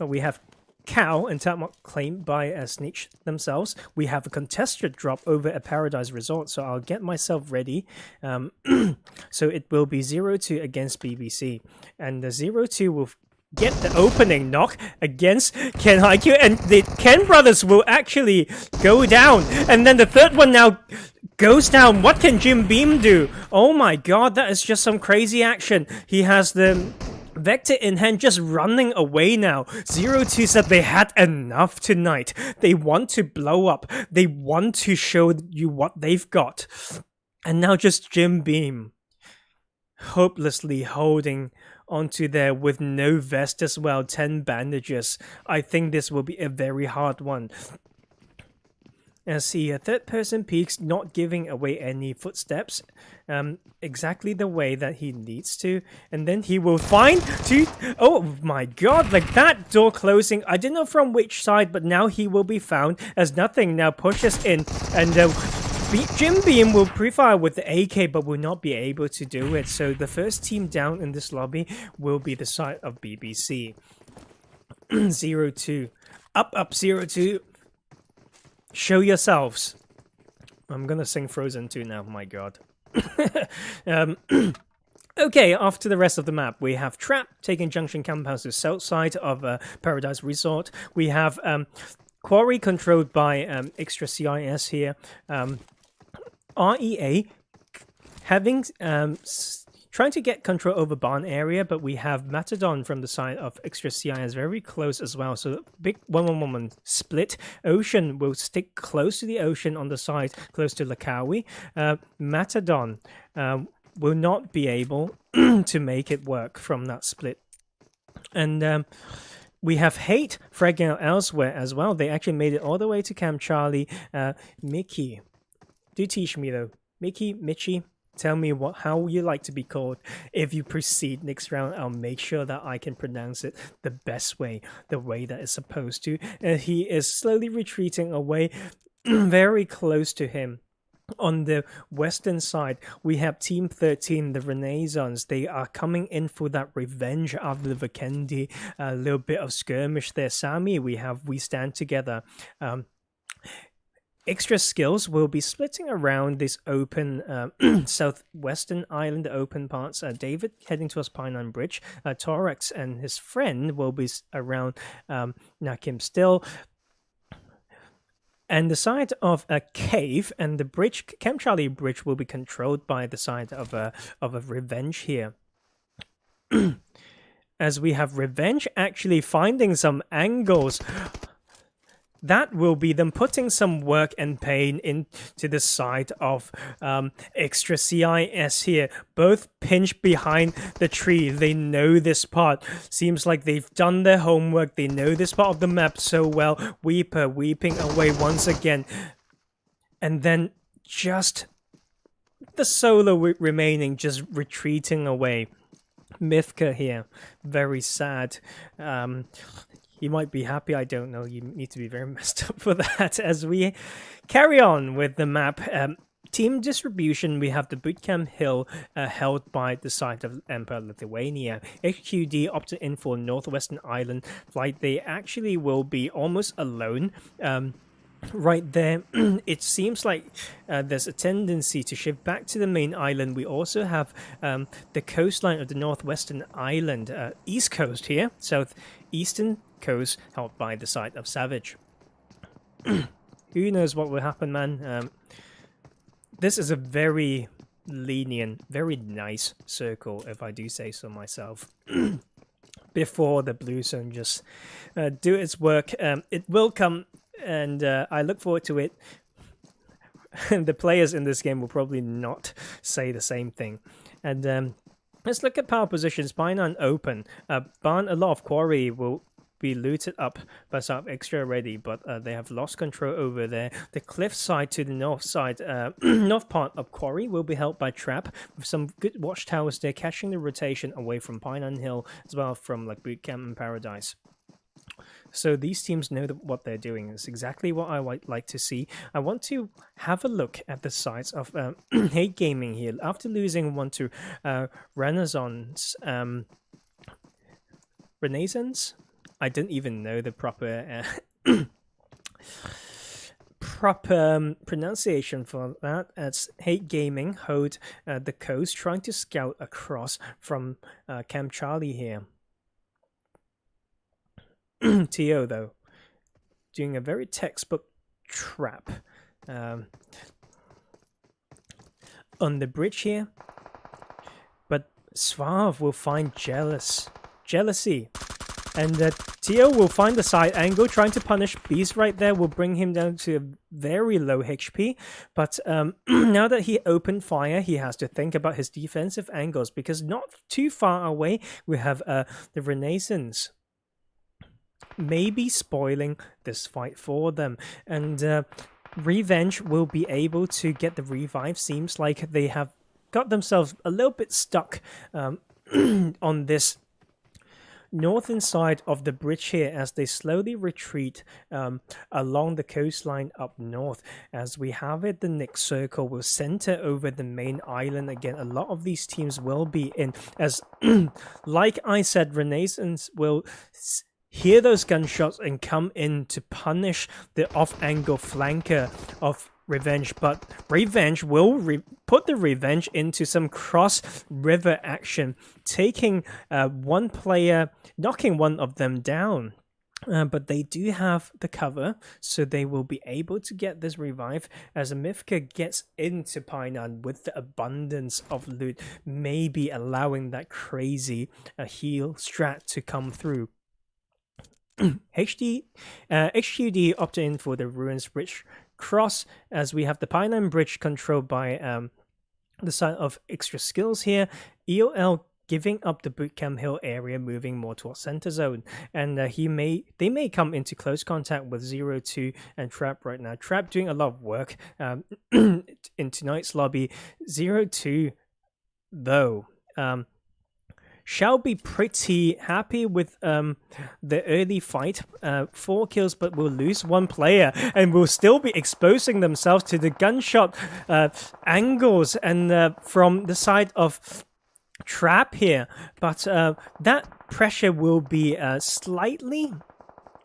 we have Cow and Tapmok claimed by SNITCH themselves. We have a contested drop over at Paradise Resort, so I'll get myself ready. So it will be ZeroTwo against BBC. And the ZeroTwo will get the opening knock against Ken Haikyuu, and the Ken brothers will actually go down, and then the third one now goes down. What can Jim Beam do? Oh my god, that is just some crazy action. He has the Vector in hand, just running away now. ZeroTwo said they had enough tonight. They want to blow up. They want to show you what they've got. And now just Jim Beam hopelessly holding onto there with no vest as well, 10 bandages. I think this will be a very hard one. As see a third person peeks, not giving away any footsteps, exactly the way that he needs to, and then he will find two. Oh my god, like that door closing, I don't know from which side, but now he will be found as nothing now pushes in, and Jim Beam will pre-fire with the AK, but will not be able to do it. So the first team down in this lobby will be the side of BBC. ZeroTwo. Up, ZeroTwo. Show yourselves. I'm gonna sing Frozen 2 now, my god. Okay, after the rest of the map, we have Trap taking Junction Camp House to south side of Paradise Resort. We have Quarry controlled by ExtraSkills here. REA having trying to get control over barn area, but we have Matadon from the side of ExtraSkills very close as well. So big 1-1-1 split. Ocean will stick close to the ocean on the side close to Lakawi. Matadon will not be able to make it work from that split. And we have Hate fragging out elsewhere as well. They actually made it all the way to Camp Charlie. Mickey, do teach me though. Mitchie, tell me how you like to be called. If you proceed next round, I'll make sure that I can pronounce it the best way, the way that it's supposed to. And he is slowly retreating away, very close to him. On the western side, we have Team 13, the Renaissance. They are coming in for that revenge after the Vikendi. A little bit of skirmish there. Sami, we have WeStayTogheter. ExtraSkills will be splitting around this open southwestern island, the open parts. David heading towards Pineline Bridge. Torex and his friend will be around Nakim still. And the side of a cave and the bridge, Camp Charlie bridge, will be controlled by the side of a Revenge here. As we have Revenge actually finding some angles. That will be them putting some work and pain into the side of ExtraSkills here. Both pinched behind the tree. They know this part. Seems like they've done their homework. They know this part of the map so well. Weeper weeping away once again. And then just the solo remaining, just retreating away. Mifka here. Very sad. You might be happy, I don't know. You need to be very messed up for that. As we carry on with the map, team distribution, we have the Bootcamp Hill held by the side of EmpireOfLithuania. HQD opted in for Northwestern Island flight. They actually will be almost alone. Right there, it seems like there's a tendency to shift back to the main island. We also have the coastline of the Northwestern Island, east coast here, southeastern coast held by the side of Savage. Who knows what will happen, man? This is a very lenient, very nice circle, if I do say so myself. Before the blue zone just do its work, it will come. And I look forward to it. The players in this game will probably not say the same thing. And let's look at power positions. Painan open. Barn, a lot of quarry will be looted up by some extra ready, but they have lost control over there. The cliff side to the north side, north part of quarry will be held by Trap with some good watchtowers there, catching the rotation away from Painan Hill as well from like Bootcamp and Paradise. So these teams know what they're doing. It's exactly what I would like to see. I want to have a look at the sides of Hate Gaming here. After losing one to Renaissance, I didn't even know the proper pronunciation for that. As Hate Gaming hold the coast, trying to scout across from Camp Charlie here. TO though, doing a very textbook trap on the bridge here, but Svav will find jealousy, and TO will find the side angle, trying to punish Beast right there, will bring him down to a very low HP, but now that he opened fire, he has to think about his defensive angles, because not too far away we have the Renaissance maybe spoiling this fight for them, and Revenge will be able to get the revive. Seems like they have got themselves a little bit stuck on this northern side of the bridge here as they slowly retreat along the coastline up north. As we have it, the next circle will center over the main island again. A lot of these teams will be in, as like I said, Renaissance will hear those gunshots and come in to punish the off-angle flanker of Revenge, but Revenge will put the Revenge into some cross-river action, taking one player, knocking one of them down. But they do have the cover, so they will be able to get this revive as Mifka gets into Painan with the abundance of loot, maybe allowing that crazy heal strat to come through. HQD opted in for the Ruins Bridge cross, as we have the Painan Bridge controlled by the side of ExtraSkills here. EOL giving up the Bootcamp Hill area, moving more towards center zone, and they may come into close contact with ZeroTwo and Trap right now. Trap doing a lot of work in tonight's lobby. ZeroTwo though shall be pretty happy with the early fight. 4 kills, but will lose 1 player and will still be exposing themselves to the gunshot angles and from the side of Trap here. But that pressure will be slightly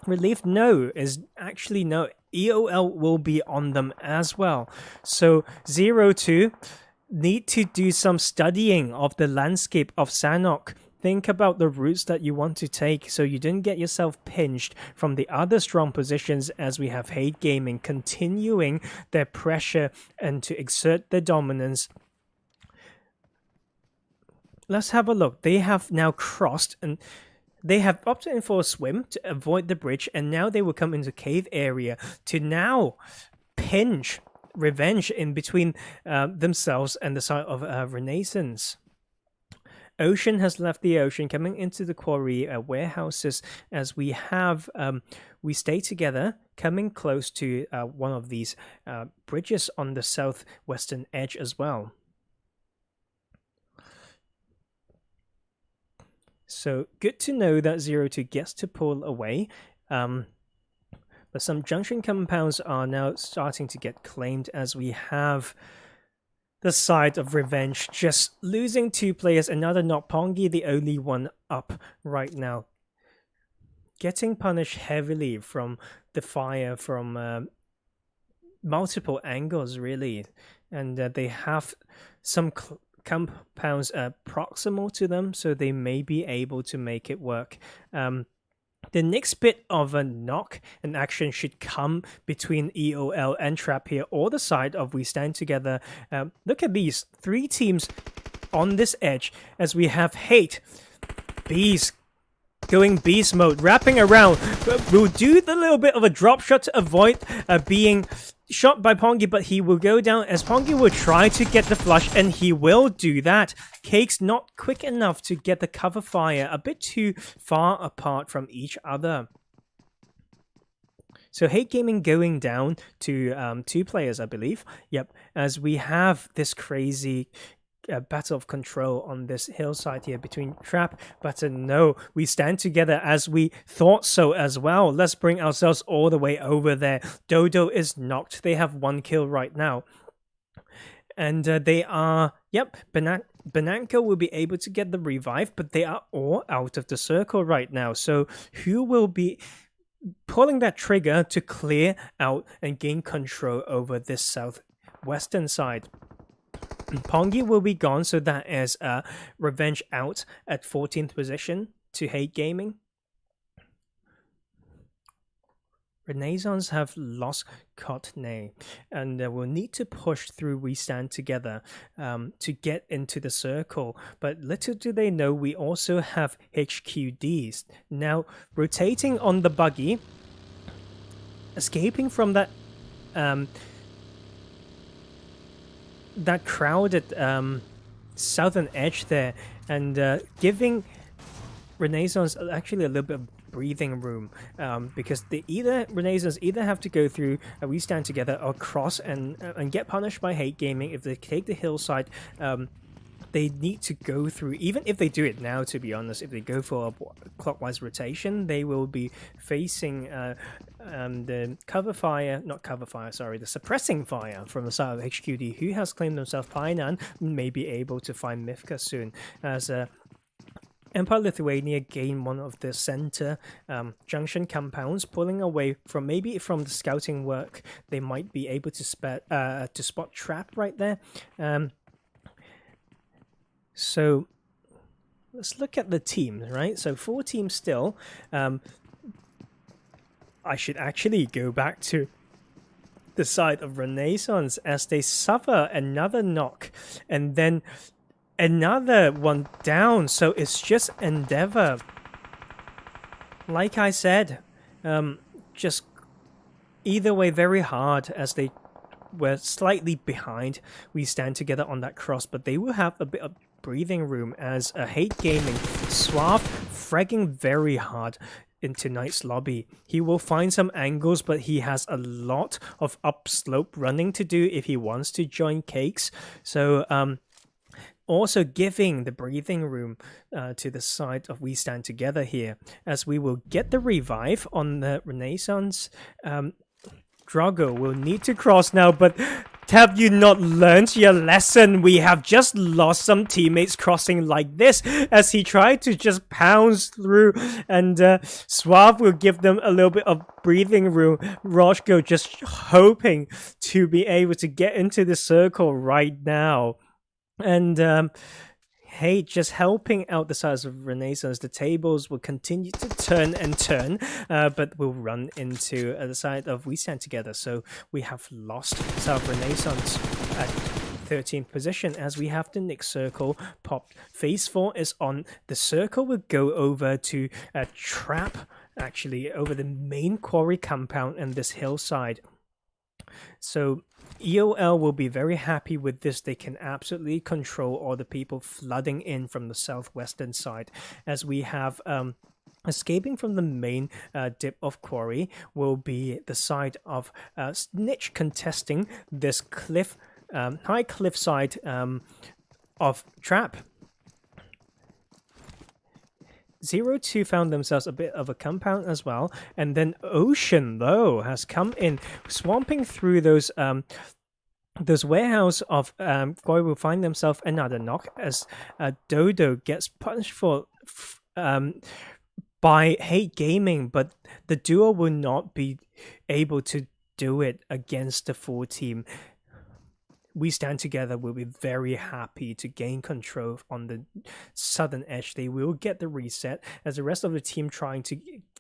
relieved. No, is actually no. EOL will be on them as well. So ZeroTwo need to do some studying of the landscape of Sanhok think about the routes that you want to take so you didn't get yourself pinched from the other strong positions, as we have Hate Gaming continuing their pressure and to exert their dominance. Let's have a look. They have now crossed and they have opted in for a swim to avoid the bridge, and now they will come into cave area to now pinch Revenge in between themselves and the side of Renaissance. Ocean has left the ocean, coming into the quarry warehouses, as we have WeStayTogheter coming close to one of these bridges on the southwestern edge as well. So good to know that ZeroTwo gets to pull away. But some junction compounds are now starting to get claimed, as we have the side of Revenge just losing 2 players. Another not Pongi, the only one up right now. Getting punished heavily from the fire from multiple angles, really. And they have some compounds proximal to them, so they may be able to make it work. The next bit of a knock and action should come between EOL and Trap here, or the side of WeStayTogheter. Look at these 3 teams on this edge, as we have Hate, Beast, going beast mode, wrapping around. We'll do the little bit of a drop shot to avoid being shot by Pongi, but he will go down as Pongi will try to get the flush, and he will do that. Cake's not quick enough to get the cover fire, a bit too far apart from each other. So Hate Gaming going down to 2 players, I believe. Yep, as we have this crazy battle of control on this hillside here between Trap, but no, we stand together as we thought so as well. Let's bring ourselves all the way over there. Dodo is knocked. They have 1 kill right now. And they are, yep, Bananko will be able to get the revive, but they are all out of the circle right now. So who will be pulling that trigger to clear out and gain control over this southwestern side? Pongi will be gone, so that is Revenge out at 14th position to Hate Gaming. Renaissance have lost Courtney, and will need to push through WeStayTogheter to get into the circle. But little do they know, we also have HQDs now rotating on the buggy, escaping from that that crowded southern edge there, and giving Renaissance actually a little bit of breathing room, because Renaissance either have to go through WeStayTogheter or cross and get punished by Hate Gaming. If they take the hillside, they need to go through, even if they do it now, to be honest, if they go for a clockwise rotation, they will be facing the the suppressing fire from the side of HQD, who has claimed himself Painan, may be able to find Mifka soon, as EmpireOfLithuania gain one of the center junction compounds, pulling away from maybe from the scouting work. They might be able to spot Trap right there. So let's look at the teams, right? So 4 teams still. I should actually go back to the side of Renaissance as they suffer another knock and then another one down. So it's just Endeavor. Like I said, just either way very hard, as they were slightly behind. WeStayTogheter on that cross, but they will have a bit of breathing room as a Hate Gaming Suave fragging very hard in tonight's lobby. He will find some angles, but he has a lot of upslope running to do if he wants to join Cakes. So also giving the breathing room to the side of WeStayTogheter here, as we will get the revive on the Renaissance. Drago will need to cross now, but have you not learned your lesson? We have just lost some teammates crossing like this, as he tried to just pounce through, and Suave will give them a little bit of breathing room. Roshko just hoping to be able to get into the circle right now. And Hey, just helping out the sides of Renaissance. The tables will continue to turn and turn, but will run into the side of We Stand Together. So we have lost South Renaissance at 13th position as we have the next circle popped. Phase 4 is on. The circle will go over to Trap, actually, over the main quarry compound and this hillside. So EOL will be very happy with this. They can absolutely control all the people flooding in from the southwestern side, as we have escaping from the main dip of quarry will be the side of Snitch contesting this cliff, high cliff side of Trap. ZeroTwo found themselves a bit of a compound as well, and then Ocean though has come in, swamping through those warehouse of Goy will find themselves another knock as Dodo gets punished for by Hate Gaming, but the duo will not be able to do it against the full team. We Stand Together will be very happy to gain control on the southern edge. They will get the reset as the rest of the team trying to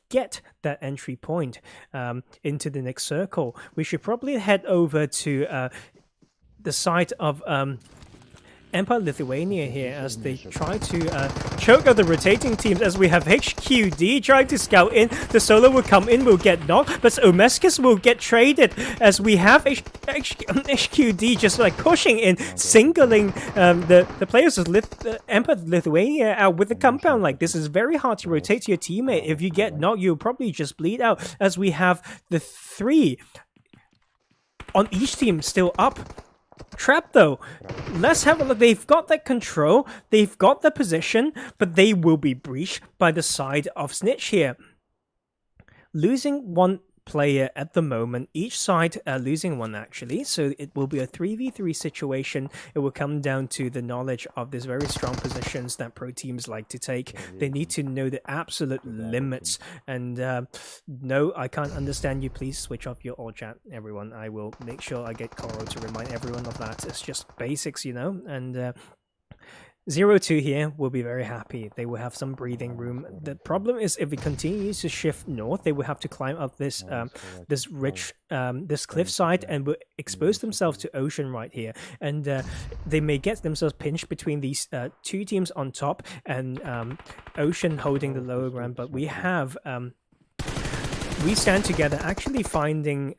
get that entry point into the next circle. We should probably head over to the site of EmpireOfLithuania here as they try to choke out the rotating teams, as we have HQD trying to scout in. The solo will come in, will get knocked, but Omeskis will get traded as we have HQD just like pushing in, singling the players of EmpireOfLithuania out with the compound. Like, this is very hard to rotate to your teammate. If you get knocked, you'll probably just bleed out, as we have the 3 on each team still up. Trap though, let's have a look. They've got that control, they've got the position, but they will be breached by the side of Snitch here. Losing one player at the moment, each side losing one actually, so it will be a 3v3 situation. It will come down to the knowledge of these very strong positions that pro teams like to take. They need to know the absolute limits, and no, I can't understand you. Please switch off your all chat, everyone. I will make sure I get Coro to remind everyone of that. It's just basics, you know. And ZeroTwo here will be very happy. They will have some breathing room. The problem is if it continues to shift north, they will have to climb up this this ridge, this cliffside, and will expose themselves to Ocean right here. And they may get themselves pinched between these 2 teams on top, and Ocean holding the lower ground. But we have We Stand Together actually finding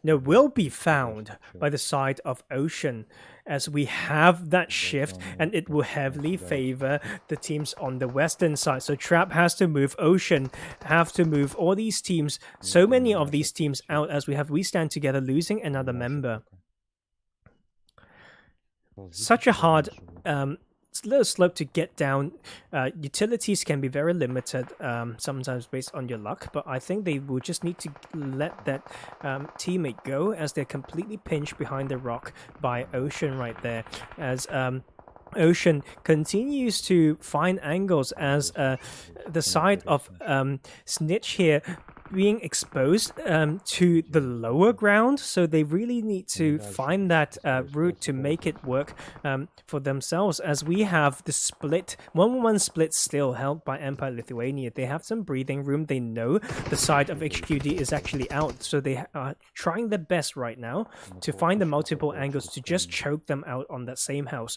will be found by the side of Ocean, as we have that shift, and it will heavily favor the teams on the western side. So Trap has to move, Ocean have to move, all these teams, so many of these teams out, as we have We Stand Together losing another member. Such a hard little slope to get down. Utilities can be very limited sometimes based on your luck, but I think they will just need to let that teammate go, as they're completely pinched behind the rock by Ocean right there, as Ocean continues to find angles, as the side of Snitch here being exposed to the lower ground, so they really need to find that route to make it work for themselves, as we have the split 1-1 split still held by EmpireOfLithuania. They have some breathing room. They know the side of HQD is actually out, so they are trying their best right now to find the multiple angles to just choke them out on that same house.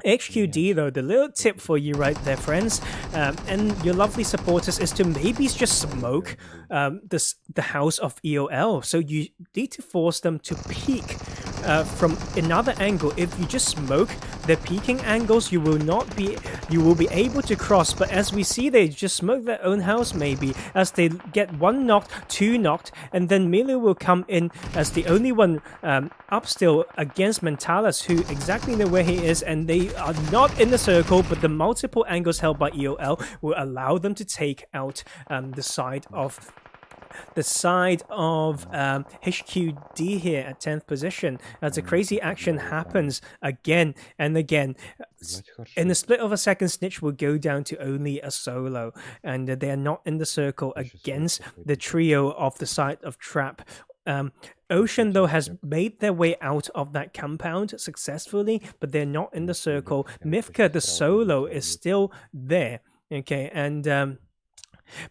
HQD though, the little tip for you right there, friends, and your lovely supporters, is to maybe just smoke the house of EOL. So you need to force them to peek from another angle. If you just smoke their peeking angles, you will be able to cross. But as we see, they just smoke their own house maybe, as they get 1 knocked, 2 knocked, and then Milo will come in as the only one up still against Mentalis, who exactly know where he is, and they are not in the circle, but the multiple angles held by EOL will allow them to take out the side of HQD here at 10th position, as a crazy action happens again and again. In the split of a second, Snitch will go down to only a solo, and they are not in the circle against the trio of the side of Trap. Ocean, though, has made their way out of that compound successfully, but they're not in the circle. Mifka, the solo, is still there. Okay, and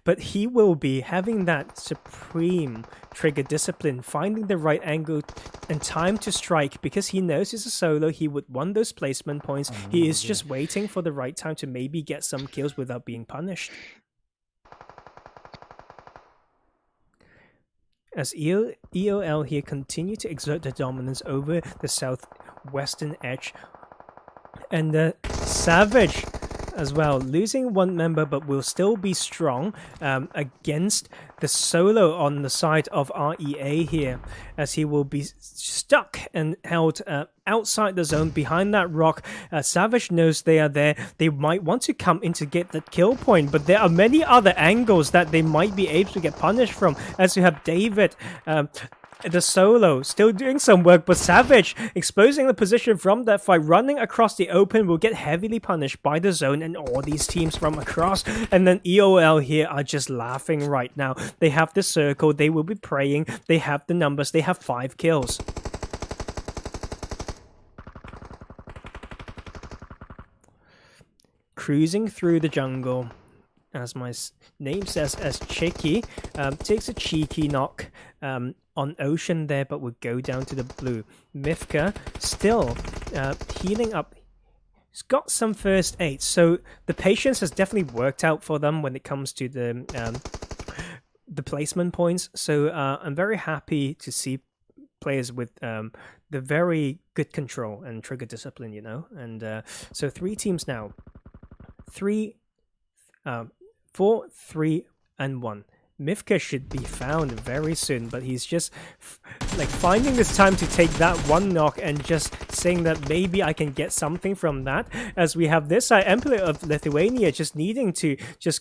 but he will be having that supreme trigger discipline, finding the right angle and time to strike, because he knows he's a solo. He would want those placement points. He is just waiting for the right time to maybe get some kills without being punished. As EOL here continue to exert their dominance over the southwestern edge, and Savage as well, losing one member, but will still be strong against the solo on the side of REA here, as he will be stuck and held outside the zone behind that rock. Savage knows they are there. They might want to come in to get that kill point, but there are many other angles that they might be able to get punished from, as you have David, the solo still doing some work, but Savage exposing the position from that fight, running across the open, will get heavily punished by the zone and all these teams from across. And then EOL here are just laughing right now. They have the circle, they will be praying, they have the numbers, they have 5 kills. Cruising through the jungle, as my name says, as Chicky takes a cheeky knock on Ocean there, but would go down to the blue. Mifka still healing up. He's got some first aid, so the patience has definitely worked out for them when it comes to the placement points. So I'm very happy to see players with the very good control and trigger discipline, you know. And so 3 teams now. 4, 3, and 1. Mifka should be found very soon, but he's just like finding this time to take that one knock and just saying that maybe I can get something from that, as we have this side, EmpireOfLithuania, just needing to just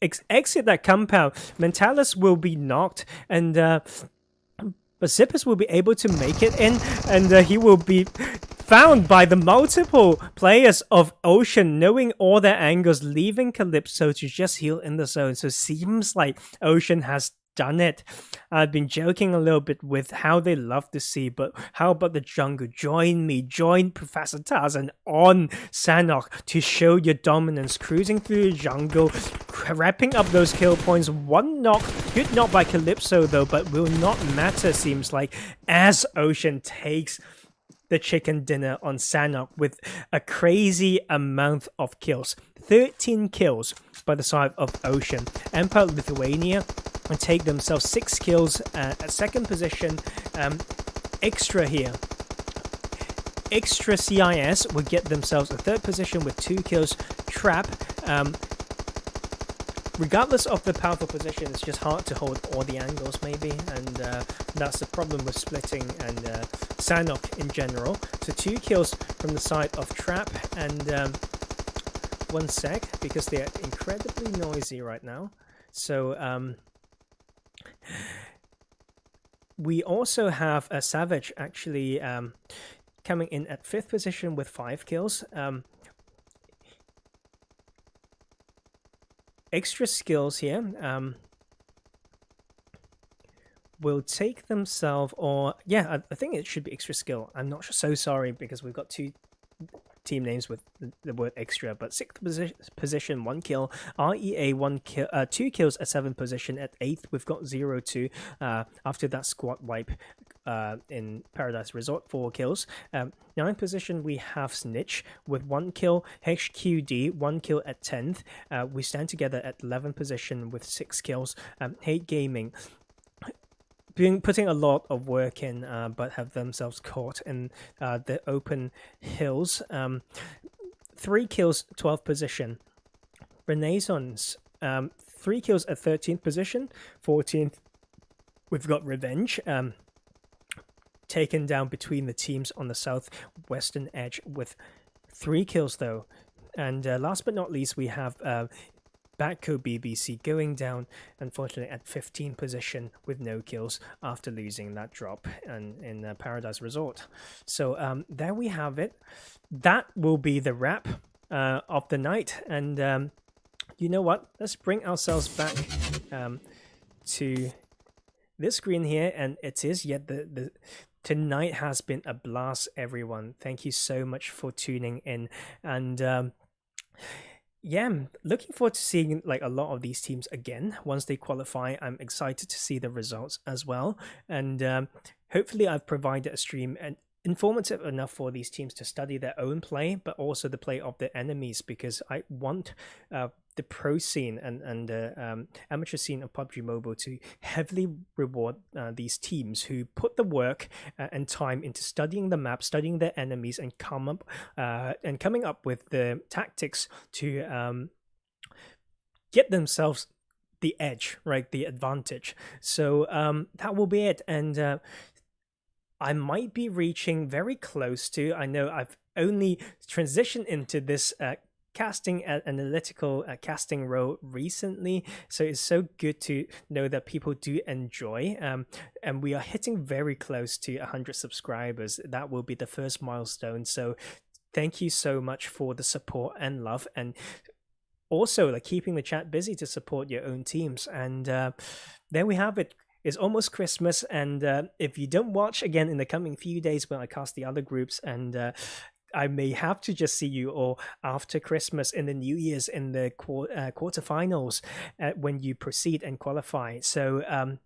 exit that compound. Mentalis will be knocked, and but Zippers will be able to make it in, and he will be found by the multiple players of Ocean, knowing all their angles, leaving Calypso to just heal in the zone. So seems like Ocean has done it. I've been joking a little bit with how they love to see, but how about the jungle? Join me, join Professor Tarzan on Sanhok to show your dominance, cruising through the jungle, wrapping up those kill points. One knock, good knock by Calypso though, but will not matter, seems like, as Ocean takes the chicken dinner on Sanhok with a crazy amount of kills. 13 kills by the side of Ocean. EmpireOfLithuania and take themselves 6 kills at second position. Extra here. ExtraSkills would get themselves a third position with 2 kills. Trap, regardless of the powerful position, it's just hard to hold all the angles maybe, and that's the problem with splitting and Sanhok in general. So 2 kills from the side of Trap, and 1 sec, because they're incredibly noisy right now. So we also have a Savage actually coming in at 5th position with 5 kills. ExtraSkills here will take themselves, or yeah, I think it should be ExtraSkill. I'm not sure, so sorry, because we've got 2 team names with the word extra, but 6th position, 1 kill. REA 2 kills at 7th position. At 8th, we've got ZeroTwo after that squad wipe in Paradise Resort, 4 kills. 9th position, we have Snitch with 1 kill. HQD 1 kill at 10th. We stand together at 11th position with 6 kills. Hate Gaming putting a lot of work in, but have themselves caught in the open hills. 3 kills, 12th position. Renaissance, 3 kills at 13th position. 14th, we've got Revenge, taken down between the teams on the southwestern edge with 3 kills though. And last but not least, we have BADCO BBC going down, unfortunately, at 15th position with no kills after losing that drop in Paradise Resort. So there we have it. That will be the wrap of the night. And you know what? Let's bring ourselves back to this screen here, and it is yet the tonight has been a blast, everyone. Thank you so much for tuning in, and yeah, I'm looking forward to seeing like a lot of these teams again once they qualify. I'm excited to see the results as well, and hopefully I've provided a stream and informative enough for these teams to study their own play, but also the play of their enemies, because I want the pro scene and the amateur scene of PUBG Mobile to heavily reward these teams who put the work and time into studying the map, studying their enemies, and coming up with the tactics to get themselves the edge, right, the advantage. So that will be it, and I might be reaching very close to, I know I've only transitioned into this casting analytical casting role recently, so it's so good to know that people do enjoy, and we are hitting very close to 100 subscribers. That will be the first milestone, so thank you so much for the support and love, and also like keeping the chat busy to support your own teams. And there we have it. It's almost Christmas, and if you don't watch again in the coming few days when I cast the other groups, and I may have to just see you all after Christmas in the New Year's in the quarterfinals when you proceed and qualify. So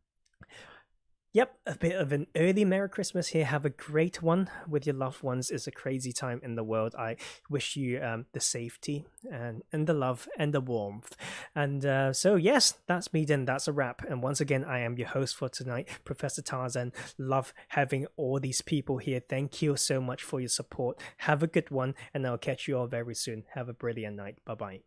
yep, a bit of an early Merry Christmas here. Have a great one with your loved ones. It's a crazy time in the world. I wish you the safety and the love and the warmth. And so, yes, that's me then. That's a wrap. And once again, I am your host for tonight, Professor Tarzan. Love having all these people here. Thank you so much for your support. Have a good one, and I'll catch you all very soon. Have a brilliant night. Bye-bye.